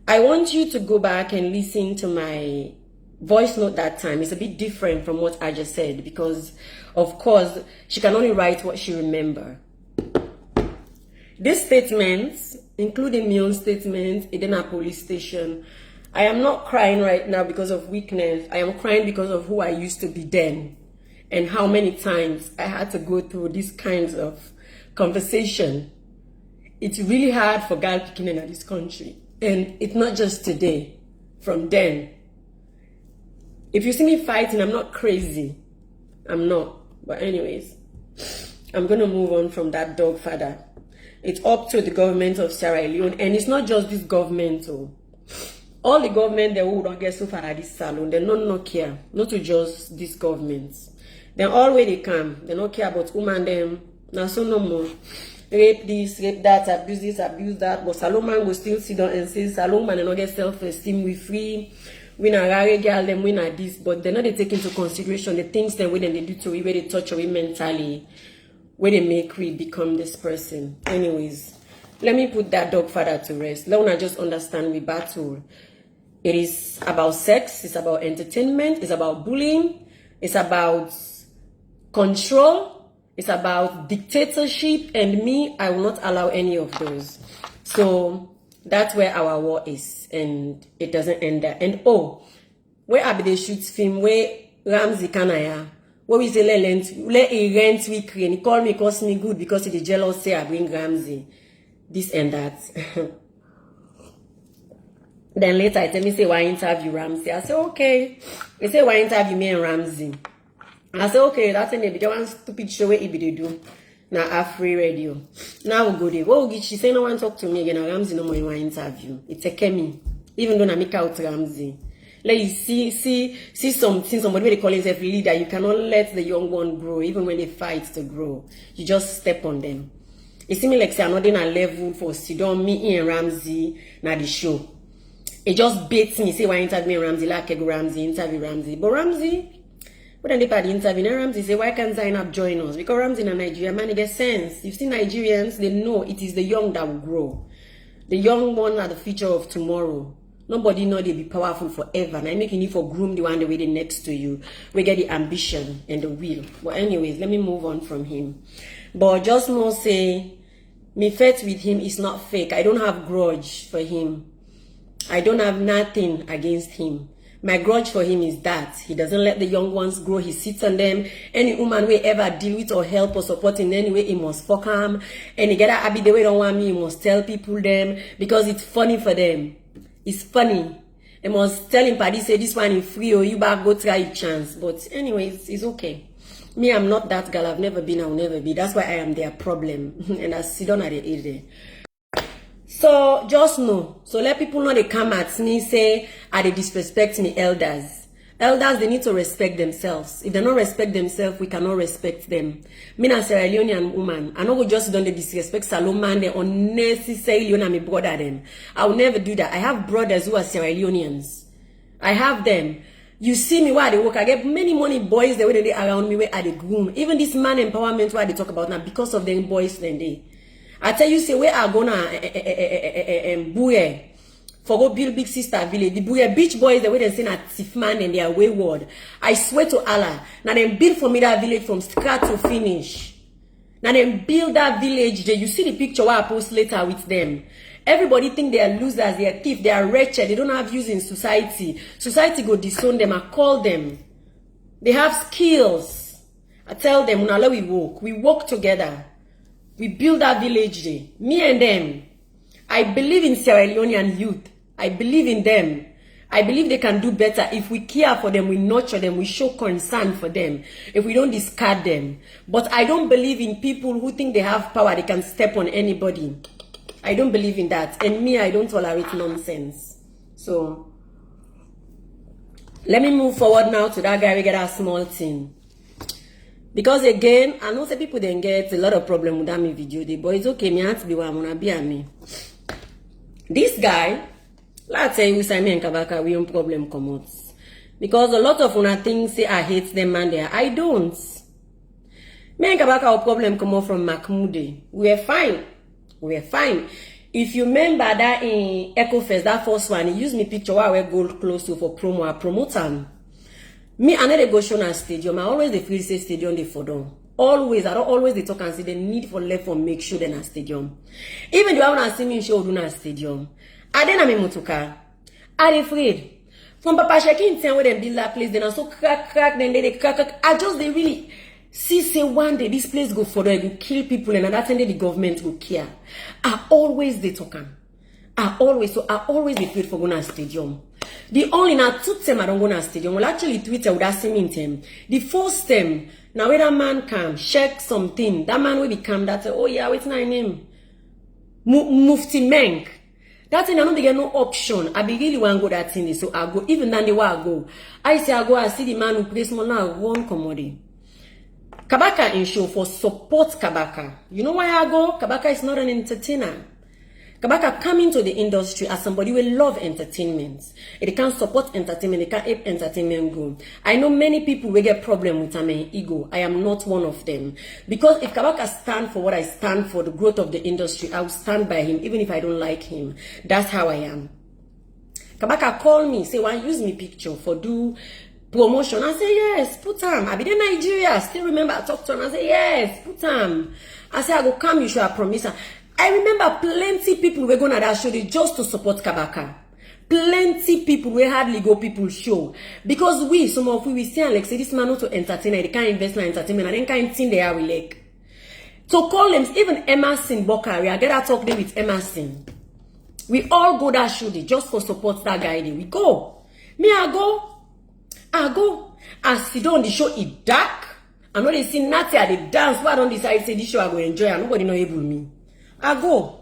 I want you to go back and listen to my voice note that time. It's a bit different from what I just said because, of course, she can only write what she remembers. These statements, including my own statement, in a police station, I am not crying right now because of weakness. I am crying because of who I used to be then and how many times I had to go through these kinds of conversation. It's really hard for girl picking in this country. And it's not just today, from then. If you see me fighting, I'm not crazy. I'm not. But anyways, I'm going to move on from that dog father. It's up to the government of Sierra Leone. And it's not just this government. All the government, they will not get so far at this salon. They not care. Not to just this government. Then all where they come, they don't care about women them. Now so no more. Rape this, rape that, abuse this, abuse that. But Salomon will still sit down and say, Salomon and not get self-esteem. We free. We not rare girl them, we not this. But they're not they take into consideration the things that when they do to we, where they touch we mentally, where they make we become this person. Anyways, let me put that Godfather to rest. Let me just understand we battle. It is about sex, it's about entertainment, it's about bullying, it's about control, it's about dictatorship, and me, I will not allow any of those. So that's where our war is, and it doesn't end there. And oh, where are the shoot film where Ramsey Kanaya, where we say let a rent we create, he call me, cost me good because he jealous say I bring Ramsey. This and that. Then later I tell me say why interview Ramsey. I say okay. They say why interview me and Ramsey. I say okay, that's an they one stupid show where they do. Now free radio. Now we go there. What will she say no one talk to me again? Ramsey no more in one interview. It's a chemi. Even though I make out Ramsey. Let you see something, somebody where they call himself leader. You cannot let the young one grow, even when they fight to grow. You just step on them. It seems like say I'm not in a level for Sidon, me and Ramsey na the show. It just baits me. Say why interview Ramsey, like Ramsey, interview Ramsey. But Ramsey, when they part the interview, Ramsey say why can't Zainab join us? Because Ramsey in Nigeria, man, it gets sense. You've seen Nigerians, they know it is the young that will grow. The young one are the future of tomorrow. Nobody know they be powerful forever. And I make you need for groom the one the way they next to you. We get the ambition and the will. But anyways, let me move on from him. But just know say me fight with him is not fake. I don't have grudge for him. I don't have nothing against him. My grudge for him is that he doesn't let the young ones grow. He sits on them. Any woman we ever deal with or help or support in any way, he must fuck him. And he get that Abby the way don't want me, he must tell people them because it's funny for them. It's funny. They must tell him, Paddy, say this one is free or you back go try a chance. But anyways, it's okay. Me, I'm not that girl. I've never been, I'll never be. That's why I am their problem. And I sit down at the age there. So just know. So let people know they come at me, say, they disrespect me, elders. Elders, they need to respect themselves. If they don't respect themselves, we cannot respect them. Me na Sierra Leonean woman. I know just don't disrespect Salomon, they unnecessarily and me brother them. I will never do that. I have brothers who are Sierra Leoneans. I have them. You see me where they work. I get many money boys the way they around me where I the groom. Even this man empowerment where they talk about now because of them boys then they. I tell you say where I gonna buoy for go build big sister village. The buoy beach boys the way they say at Tifman and they are wayward. I swear to Allah. Now they build for me that village from start to finish. Now they build that village. You see the picture where I post later with them. Everybody think they are losers, they are thieves, they are wretched, they don't have use in society. Society go disown them, I call them. They have skills. I tell them, now we work together. We build that village there. Me and them. I believe in Sierra Leonean youth. I believe in them. I believe they can do better if we care for them, we nurture them, we show concern for them, if we don't discard them. But I don't believe in people who think they have power, they can step on anybody. I don't believe in that. And me, I don't tolerate nonsense. So, let me move forward now to that guy we get a small thing. Because again, I know some people then get a lot of problem with that me video, but it's okay, me have to be what I'm gonna be at me. This guy, let's say we say me and Kabaka, we don't problem come out. Because a lot of una things say I hate them man there. I don't. Me and Kabaka our problem come out from Mahmoud. We are fine. We are fine. If you remember that in Echo Fest, that first one, he used me picture where I go close to for promo, I promote him. Me, I never go show na stadium. I always the feel say stadium they for them. Always, I don't always they talk and say the need for left for make sure they na stadium. Even though I wanna see me show do na stadium. I then I'm in motoka. I'm afraid. From Papa Shekin where they build that place, then I so crack, then they crack. I just they really see say one day this place go further, it will kill people, and that time the government will care. I always they talking. I always be afraid for going to stadium. The only now 2 time I don't go to stadium. Well, actually Twitter would ask me in time. The first time now when that man come check something, that man will become that oh yeah, what's my name? Mufti Menk. That thing I don't get no option. I be really want to go that thing, so I go. Even than the way I go, I say I go. I see the man who plays more now one commodity. Kabaka in show for support Kabaka. You know why I go? Kabaka is not an entertainer. Kabaka come into the industry as somebody who love entertainment. They can support entertainment, they can help entertainment grow. I know many people will get problem with my ego. I am not one of them. Because if Kabaka stand for what I stand for, the growth of the industry, I will stand by him, even if I don't like him. That's how I am. Kabaka call me, say, "Why use me picture for do promotion?" I say, "Yes, put him. I be in Nigeria. Still remember I talked to him. I say, "Yes, put him." I say, "I go come, you should have promised." I remember plenty people were going to that show just to support Kabaka. Plenty people, we hardly go people show. Because some of we see like, say, this man not to entertain, they can't invest in entertainment, and then can't think they are we like. So call them, even Emerson Bokari, I get to talk there with Emerson. We all go that show just for support that guy. We go. Me, I go. I sit down the show, it dark. I know they see nothing at the dance, but I don't decide to say this show I go enjoy, and nobody know able me. I go.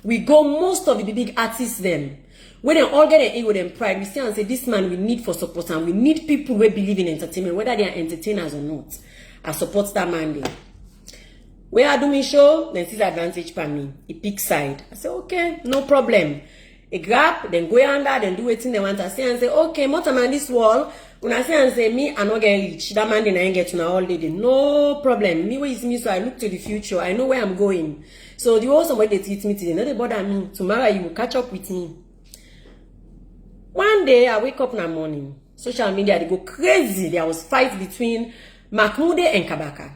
We go, most of the big artists then. When they all get an ego and pride, we see and say, this man we need for support, and we need people who believe in entertainment, whether they are entertainers or not. I support that man there. When I do my show, then sees advantage for me. He pick side. I say, okay, no problem. A grab, then go under, then do it in the want to say and say, okay, more time on this wall. When I say and say, me, I not get rich. That man didn't get to now all day. No problem. Me, where is me, so I look to the future. I know where I'm going. So the whole somebody they teach me today, not bother me. Tomorrow you will catch up with me. One day I wake up in the morning. Social media they go crazy. There was fight between Mahmoud and Kabaka.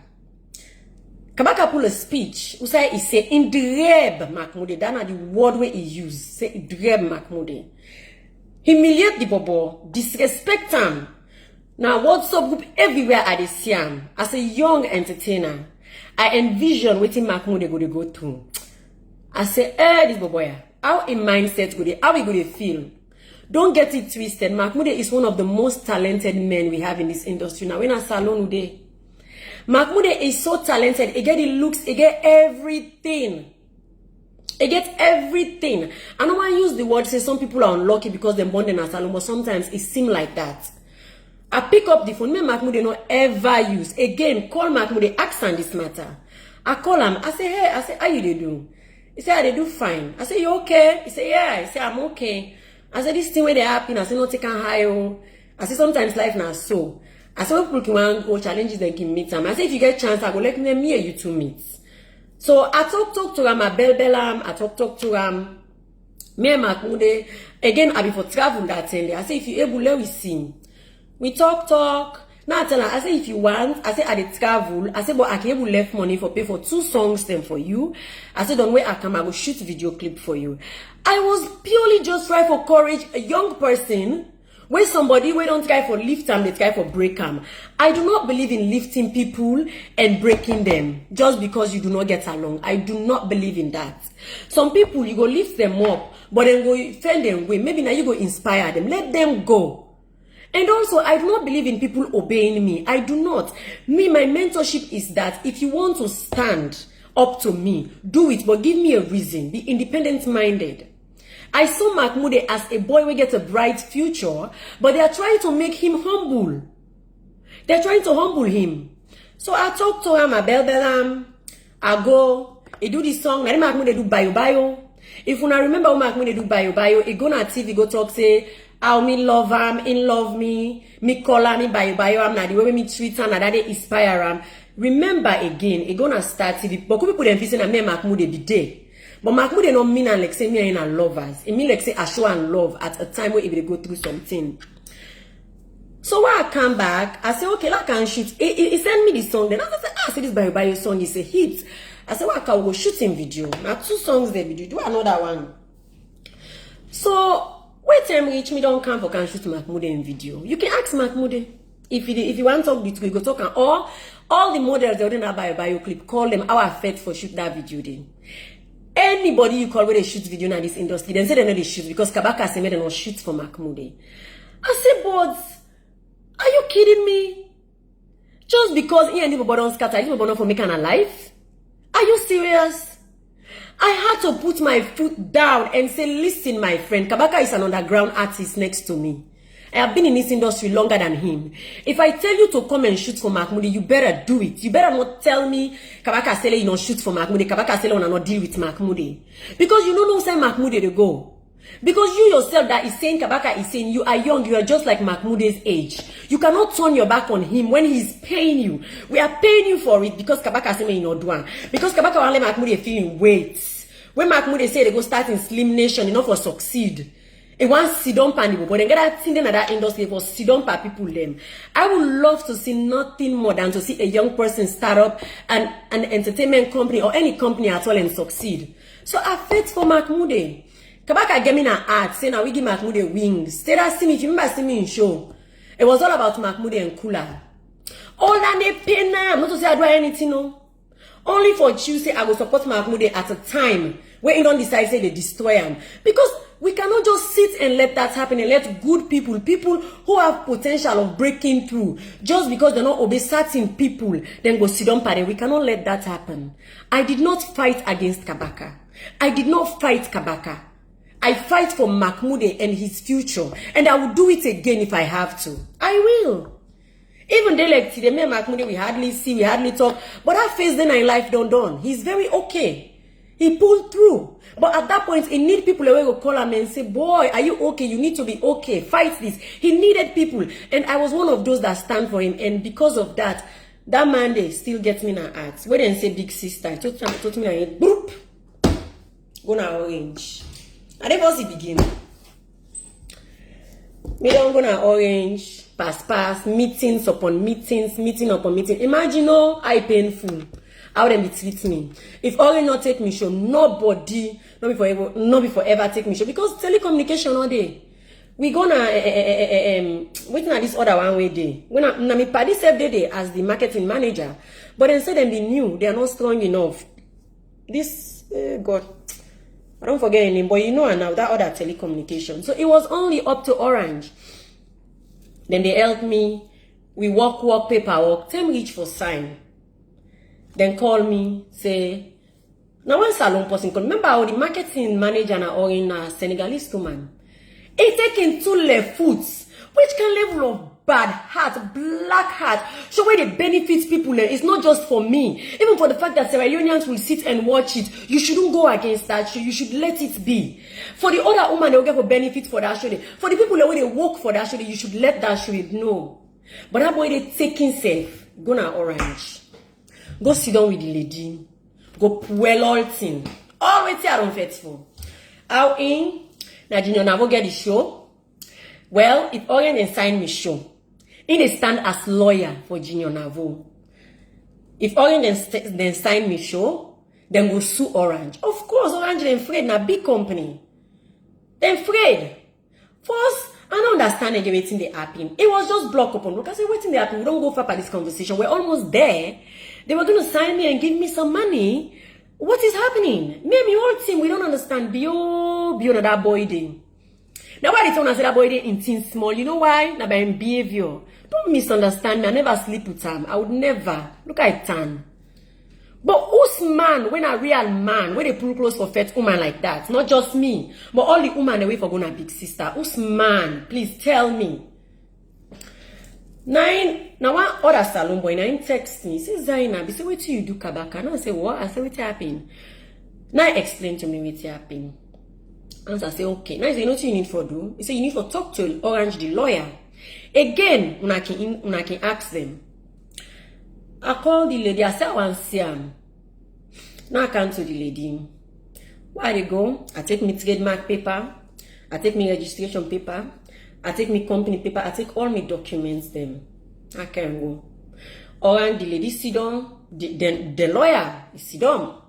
Kabaka pull a speech. Who say he say in dreb Mahmoud. That's the word where he used. Say dreb Mahmoud. Humiliate the bobo, disrespect him. Now WhatsApp group everywhere I see him. As a young entertainer, I envision what Mahmoud go through. I say, this boy, how in mindset go they, how we go to feel? Don't get it twisted. Mahmoud is one of the most talented men we have in this industry. Now, when I salon today, Mahmoud is so talented. He get the looks, he get everything. He gets everything. I don't want to use the word say some people are unlucky because they're born in a salon, but sometimes it seems like that. I pick up the phone, me Mahmoud not ever use. Again, call Mahmoud, ask on this matter. I call him, I say, hey, I say, how you they do? He say, they do fine. I say, you okay? He say, yeah. He say, I'm okay. I say, this thing where they happen, I say, no, take a high. I say, sometimes life not so. I say, people can go challenges, they can meet them. I say, if you get a chance, I go let me and you two meet. So I talk to him, I bell him, I talk to him. Me and Mahmoud, again, I be for travel that time. I say, if you able, let me see. We talk. Now I tell her, I say, if you want, I say, I did travel. I say, but I can able left money for pay for 2 songs then for you. I said, don't wait, I go shoot video clip for you. I was purely just trying for courage, a young person, where somebody, we don't try for lift them, they try for break them. I do not believe in lifting people and breaking them just because you do not get along. I do not believe in that. Some people, you go lift them up, but then go fend them away. Maybe now you go inspire them. Let them go. And also, I do not believe in people obeying me. I do not. Me, my mentorship is that if you want to stand up to me, do it, but give me a reason. Be independent-minded. I saw Mahmoud as a boy will get a bright future, but they are trying to make him humble. They're trying to humble him. So I talk to him, I bell him, I go, he do this song, now Mahmoud do bio. If you remember how Mahmoud do bio, he go on TV, go talk, say, how me love him, in love me call him, me bio, I'm not the way me treat him, that they inspire him. Remember again, he gonna start TV, but people them facing me Mahmoud be there. But Mahmoud they don't mean like say me and lovers. It mean like say I show and love at a time where if they go through something. So when I come back, I say, okay, I can shoot. He sent me the song. Then I say, I say this by song is a hit. I say, well, I can go shooting video. Now 2 songs there video. Do another one. So wait time reach me don't come for can shoot Mahmoud in video. You can ask Mahmoud if you want to talk the two, go talk and all the models they don't have bio clip, call them our fit for shoot that video then. Anybody you call where they shoot video in this industry, they say they know they shoot because Kabaka say they don't shoot for Mahmoud. I say, but are you kidding me? Just because he and the people don't scatter, you people not for making a life? Are you serious? I had to put my foot down and say, listen, my friend, Kabaka is an underground artist next to me. I have been in this industry longer than him. If I tell you to come and shoot for Mahmoudi, you better do it. You better not tell me Kabaka Sele you not shoot for Mahmoudi, Kabaka Sele will not deal with Mahmoudi. Because you don't know say Mahmoudi to go. Because you yourself that is saying Kabaka is saying you are young, you are just like Mahmoudi's age. You cannot turn your back on him when he's paying you. We are paying you for it because Kabaka say you not do. Because Kabaka only Mahmoudi feeling weight. When Mahmoudi say they go start in Slim Nation, enough for succeed. It wants sit down pan but then get that thing in that industry for sit down pa people them. I would love to see nothing more than to see a young person start up an entertainment company or any company at all and succeed. So I faith for Mahmoudi. Kabaka gave me an art saying now we give Mahmoudi wings. Stay that see me if you remember see me in show. It was all about Mahmoudi and Kula. All that they pay now, not to say I do anything no. Only for Tuesday I will support Mahmoudi at a time where you don't decide say they destroy him. Because we cannot just sit and let that happen and let good people who have potential of breaking through, just because they're not obey certain people, then go sit down party. We cannot let that happen. I did not fight against Kabaka. I did not fight Kabaka. I fight for Mahmoudi and his future. And I will do it again if I have to. I will. Even they like today, me and Mahmoudi, we hardly see, we hardly talk. But that phase then in life done. He's very okay. He pulled through. But at that point, he need people who will call him and say, boy, are you okay? You need to be okay. Fight this. He needed people. And I was one of those that stand for him. And because of that, that man they still gets me in an act. When they say big sister, he told me, boop, go now orange. And then once he begin. Me don't go now orange, pass, meetings upon meetings, meeting upon meeting. Imagine how I painful. How them be treat me. If all not take me show, nobody, not before ever take me show. Because telecommunication all day. We gonna waiting at this other one way day. When I me party self day as the marketing manager, but instead them be new, they are not strong enough. This God, I don't forget your name, but you know now that other telecommunication. So it was only up to Orange. Then they helped me. We work paperwork. Time reach for sign. Then call me, say, now one salon person call. Remember how the marketing manager or in a Senegalese woman. He taking 2 left foots, which can level of bad heart, black heart, show where the benefits people. It's not just for me. Even for the fact that Sierra Leoneans will sit and watch it, you shouldn't go against that show. You should let it be. For the other woman, they will get for benefits for that show. For the people that when they work for that show, you should let that show it know. But that boy they taking safe. Go now Orange. Go sit down with the lady. Go well all thing. All wait here I'm faithful. How in? Now Junior Navo get the show. Well, if Orange then sign me show. In they stand as lawyer for Junior Navo. If Orange then sign me show, then go sue Orange. Of course, Orange then afraid na big company. Then afraid. First, I don't understand again waiting they happen. It was just block upon. Because waiting they happen. We don't go far by this conversation. We're almost there. They were going to sign me and give me some money. What is happening? Maybe whole team, we don't understand. Beyond that boy day. Now why they tell us that boy day in teen small? You know why? Now by him behavior. Don't misunderstand me. I never sleep with him. I would never. Look at it, tan. But who's man, when a real man, when they pull close for fat woman like that? Not just me, but all the woman away for going to big sister. Who's man? Please tell me. Now one other salon boy, now text me, say Zainab, he say, what do you do, Kabaka? Now I say, what? I say, what happened? Now explain to me what happened. And I say, okay. Now I say, you know what you need for do? He say, you need for talk to Orange, the lawyer. Again, when I can ask them. I call the lady, I say, I want to see him. Now I come to the lady. Where they go? I take me trademark paper. I take me registration paper. I take me company paper. I take all my documents them. I can go. Orange, the lady sit down. The lawyer is sit down.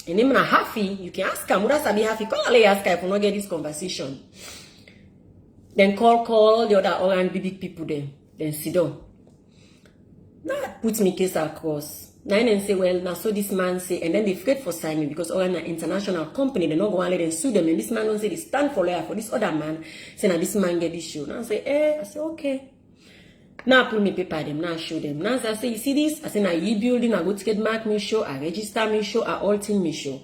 And then when I'm happy, you can ask her. Muda sabi happy. Call her, ask her if you not get this conversation. Then call the other Orange big people there. Then sit down. Now put me case across. Now and say, well, now so this man say, and then they afraid for signing because Orange an international company, they not go and let them sue them. And this man don't say they stand for lawyer for this other man. Say now this man get this show. Now I say, I say, okay. Now I pull me paper them, now I show them. Now I say, you see this? I say, now you building, I go to get mark me show, I register me show, I alter me show.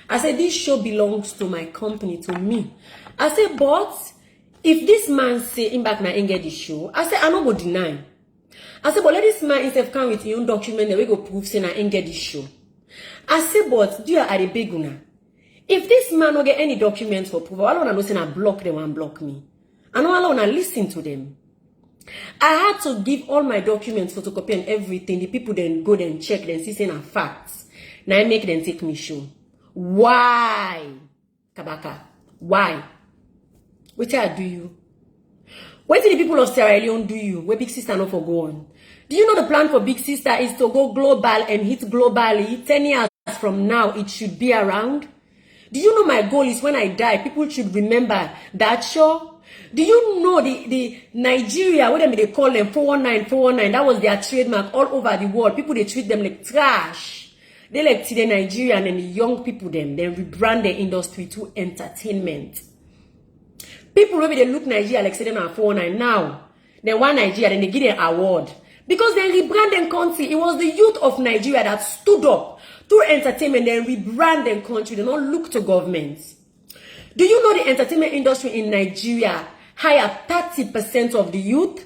I say, this show belongs to my company, to me. I say, but If this man say him back na him get the show, I say I no go deny. I say, but let this man instead come with your own document that we go prove say na him get the show. I say, but do you are the big una? If this man no get any documents for proof, I don't know say na block them and block me. I know I wanna listen to them. I had to give all my documents, photocopy and everything. The people then go and check then see say na facts. Now I make them take me show. Why? Kabaka. Why? What I do you? What did the people of Sierra Leone do you? Where Big Sister not for go on? Do you know the plan for Big Sister is to go global and hit globally? 10 years from now, it should be around. Do you know my goal is when I die, people should remember that show? Do you know the Nigeria, what they call them 419, that was their trademark all over the world. People, they treat them like trash. They like today Nigeria and then the young people then rebrand their industry to entertainment. People maybe they look Nigeria like say them are 419 now. Then one Nigeria, then they give them an award. Because they rebrand them country. It was the youth of Nigeria that stood up through entertainment, then rebrand them country. They don't look to governments. Do you know the entertainment industry in Nigeria hire 30% of the youth?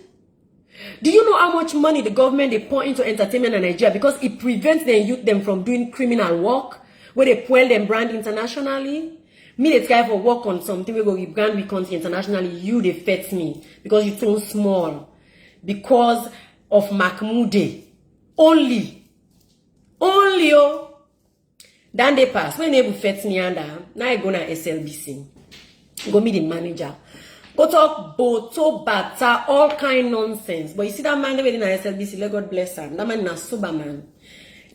Do you know how much money the government they pour into entertainment in Nigeria because it prevents the youth them from doing criminal work where they pull them brand internationally? Me they try for work on something we go rebrand we country internationally. You they fet me because you too small because of Mahmoud only oh. Then they pass. When they fetch me under, now I go na SLBC. Go meet the manager. Go talk boto, bata, all kind nonsense. But you see that man in SLBC, let God bless him. That man is a sober man.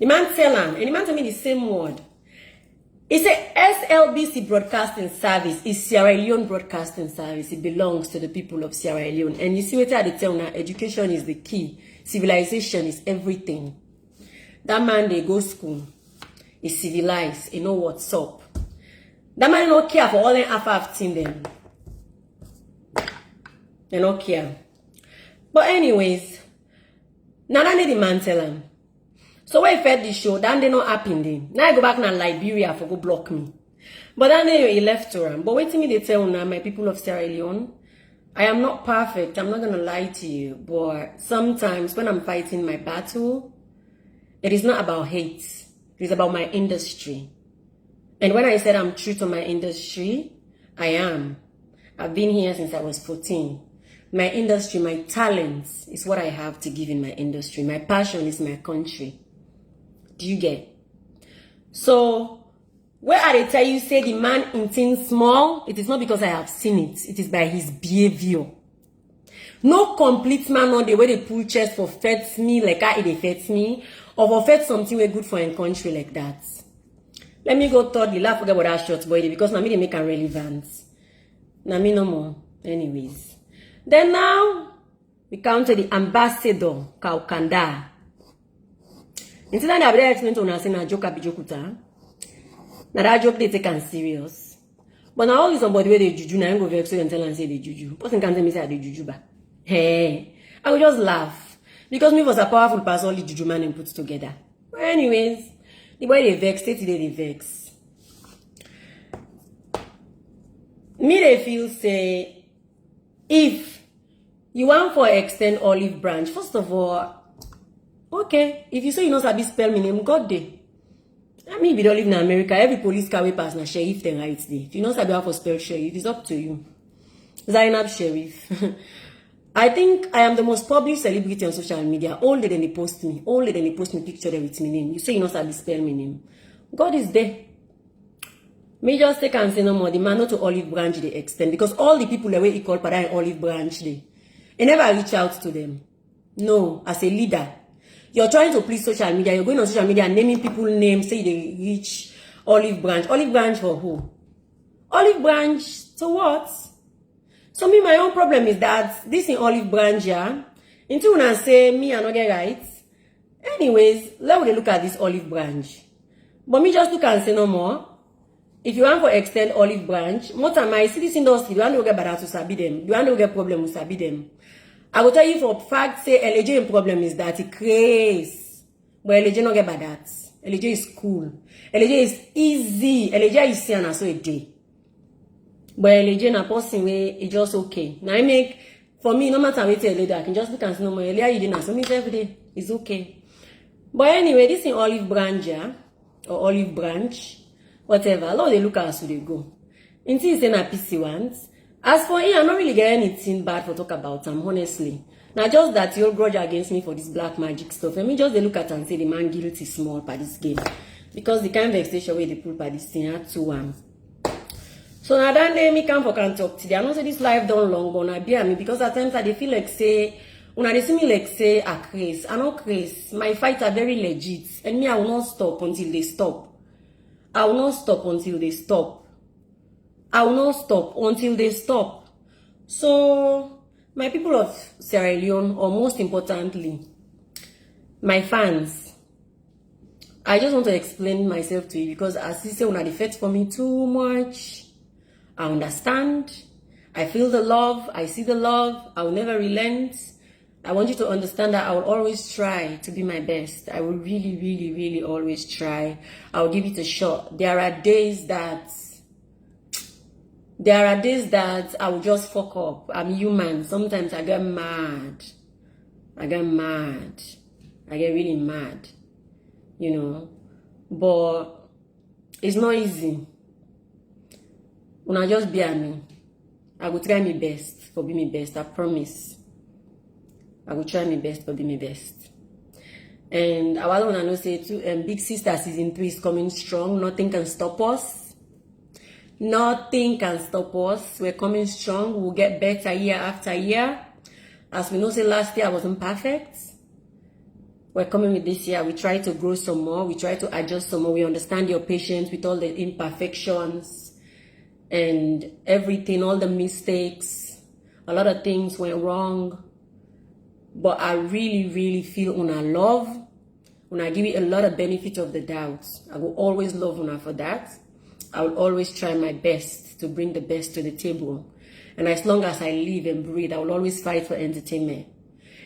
The man tell him, and the man tell me the same word. He said SLBC Broadcasting Service is Sierra Leone Broadcasting Service. It belongs to the people of Sierra Leone. And you see what I tell now, education is the key. Civilization is everything. That man, they go school. Is civilized, he know what's up. That man don't care for all them half thing them. They don't care. But anyways, now that the man tell him. So when he fed the show, then they not happy then. Now I go back to Liberia for go block me. But then he left to him. But wait till me they tell now, my people of Sierra Leone, I am not perfect. I'm not gonna lie to you. But sometimes when I'm fighting my battle, it is not about hate. It's about my industry. And when I said I'm true to my industry, I am. I've been here since I was 14. My industry, my talents is what I have to give in my industry. My passion is my country. Do you get? So, where I tell you, say the man in things small, it is not because I have seen it. It is by his behavior. No complete man on the way they pull chest for fets me like how it affects me. Or for fet something way good for a country like that. Let me go thirdly. Let's forget about that short boy because now me they make them relevant. Now me no more. Anyways. Then now we come to the ambassador Kaukanda. Instead of the explain to us na joke abijokuta. Now that joke they take am serious. But now all this somebody where they juju now go vex so and tell and say they juju. Person can tell me say they juju ba. Hey, I will just laugh. Because me was a powerful person, all the juju man and put together. But anyways, the boy they vex, stay today they vex. Me they feel say, if you want for extend olive branch, first of all, okay, if you say you know sabi spell my name, God day. I mean, if you don't live in America, every police car way pass na sheriff then right there. If you know sabi how for spell sheriff, it's up to you. Zainab sheriff. I think I am the most public celebrity on social media. Only then they post me. Only then they post me picture there with my name. You say you know sabi spell my name. God is there. Me just take and say no more. The man not to olive branch they extend. Because all the people the way he called Pada and olive branch they never reach out to them. No, as a leader. You're trying to please social media. You're going on social media and naming people names. Say they reach olive branch. Olive branch for who? Olive branch to what? So me, my own problem is that this in olive branch, yeah, until when I say me I not get right. Anyways, let me look at this olive branch. But me just look and say no more. If you want to extend olive branch, more time I see this industry, you want to get better to sabi them. You want to get problem with sabi them. I will tell you for fact, say LJ problem is that it craze. But LJ not get bad that. LJ is cool. LJ is easy. LJ is seeing so a day. But legit na person way it just okay. Now I make for me no matter what tell later I can just look and say no more earlier you didn't so me every day it's okay. But anyway, this in olive branch, yeah, or olive branch, whatever. A lot they look at us they go. Until you say na PC ones. As for him, I don't really get anything bad for talk about him, honestly. Now just that you grudge against me for this black magic stuff. And me just they look at and say the man guilty small by this game. Because the kind of vexation where they put by this thing had 2-1. So now that day me come for can talk today. I don't say this life done long, but I bear me because at times I feel like say when I see me like say a craze. I know craze. My fights are very legit. And me I will not stop until they stop. I will not stop until they stop. I will not stop until they stop. So, my people of Sierra Leone, or most importantly, my fans, I just want to explain myself to you because as you say, when they fight for me too much, I understand. I feel the love. I see the love. I will never relent. I want you to understand that I will always try to be my best. I will really, really, really always try. I will give it a shot. There are days that I will just fuck up. I'm human. Sometimes I get mad. I get really mad. You know. But it's not easy. When I just be at me, I will try my best for be my best. I promise. I will try my best for be my best. And I want to know say too, Big Sister season 3 is coming strong. Nothing can stop us. Nothing can stop us. We're coming strong. We'll get better year after year. As we know, say last year I wasn't perfect. We're coming with this year. We try to grow some more. We try to adjust some more. We understand your patience with all the imperfections and everything, all the mistakes. A lot of things went wrong. But I really, really feel Una love. Una give it a lot of benefit of the doubt. I will always love Una for that. I will always try my best to bring the best to the table. And as long as I live and breathe, I will always fight for entertainment.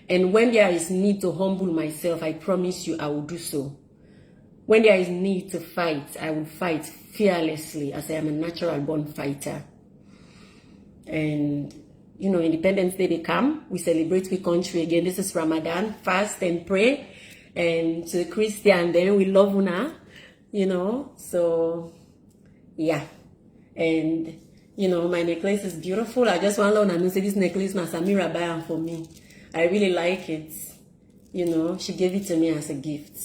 And when there is need to humble myself, I promise you I will do so. When there is need to fight, I will fight fearlessly as I am a natural born fighter. And, you know, Independence Day they come. We celebrate the country again. This is Ramadan. Fast and pray. And to the Christian, then we love Una, you know. So... yeah, and you know my necklace is beautiful. I just want to know say this necklace na Samira buy am for me. I really like it. You know, she gave it to me as a gift.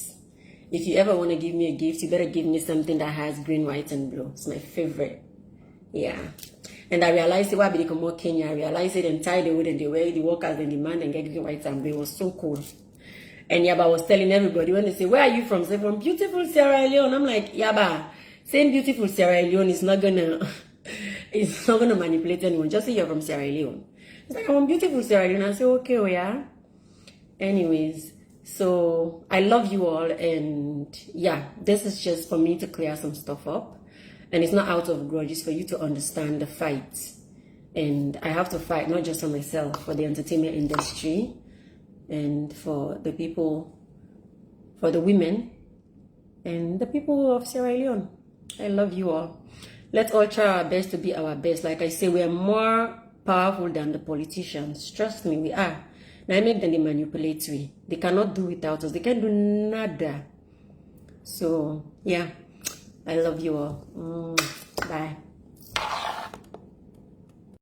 If you ever want to give me a gift, you better give me something that has green, white, and blue. It's my favorite. Yeah, and I realized why they come out Kenya. I realized it and tie the way they wear the workers and demand and get green, white, and blue. It was so cool. And Yaba was telling everybody when they say, "Where are you from?" Say from beautiful Sierra Leone. I'm like, Yaba. Saying beautiful Sierra Leone is not gonna manipulate anyone. Just say you're from Sierra Leone. It's like I'm from beautiful Sierra Leone. I say okay, oh yeah. Anyways, so I love you all, and yeah, this is just for me to clear some stuff up, and it's not out of grudge. It's for you to understand the fight, and I have to fight not just for myself, for the entertainment industry, and for the people, for the women, and the people of Sierra Leone. I love you all. Let's all try our best to be our best. Like I say, we are more powerful than the politicians. Trust me, we are. Now I make them manipulate we. They cannot do without us. They can't do nada. So, yeah. I love you all. Bye.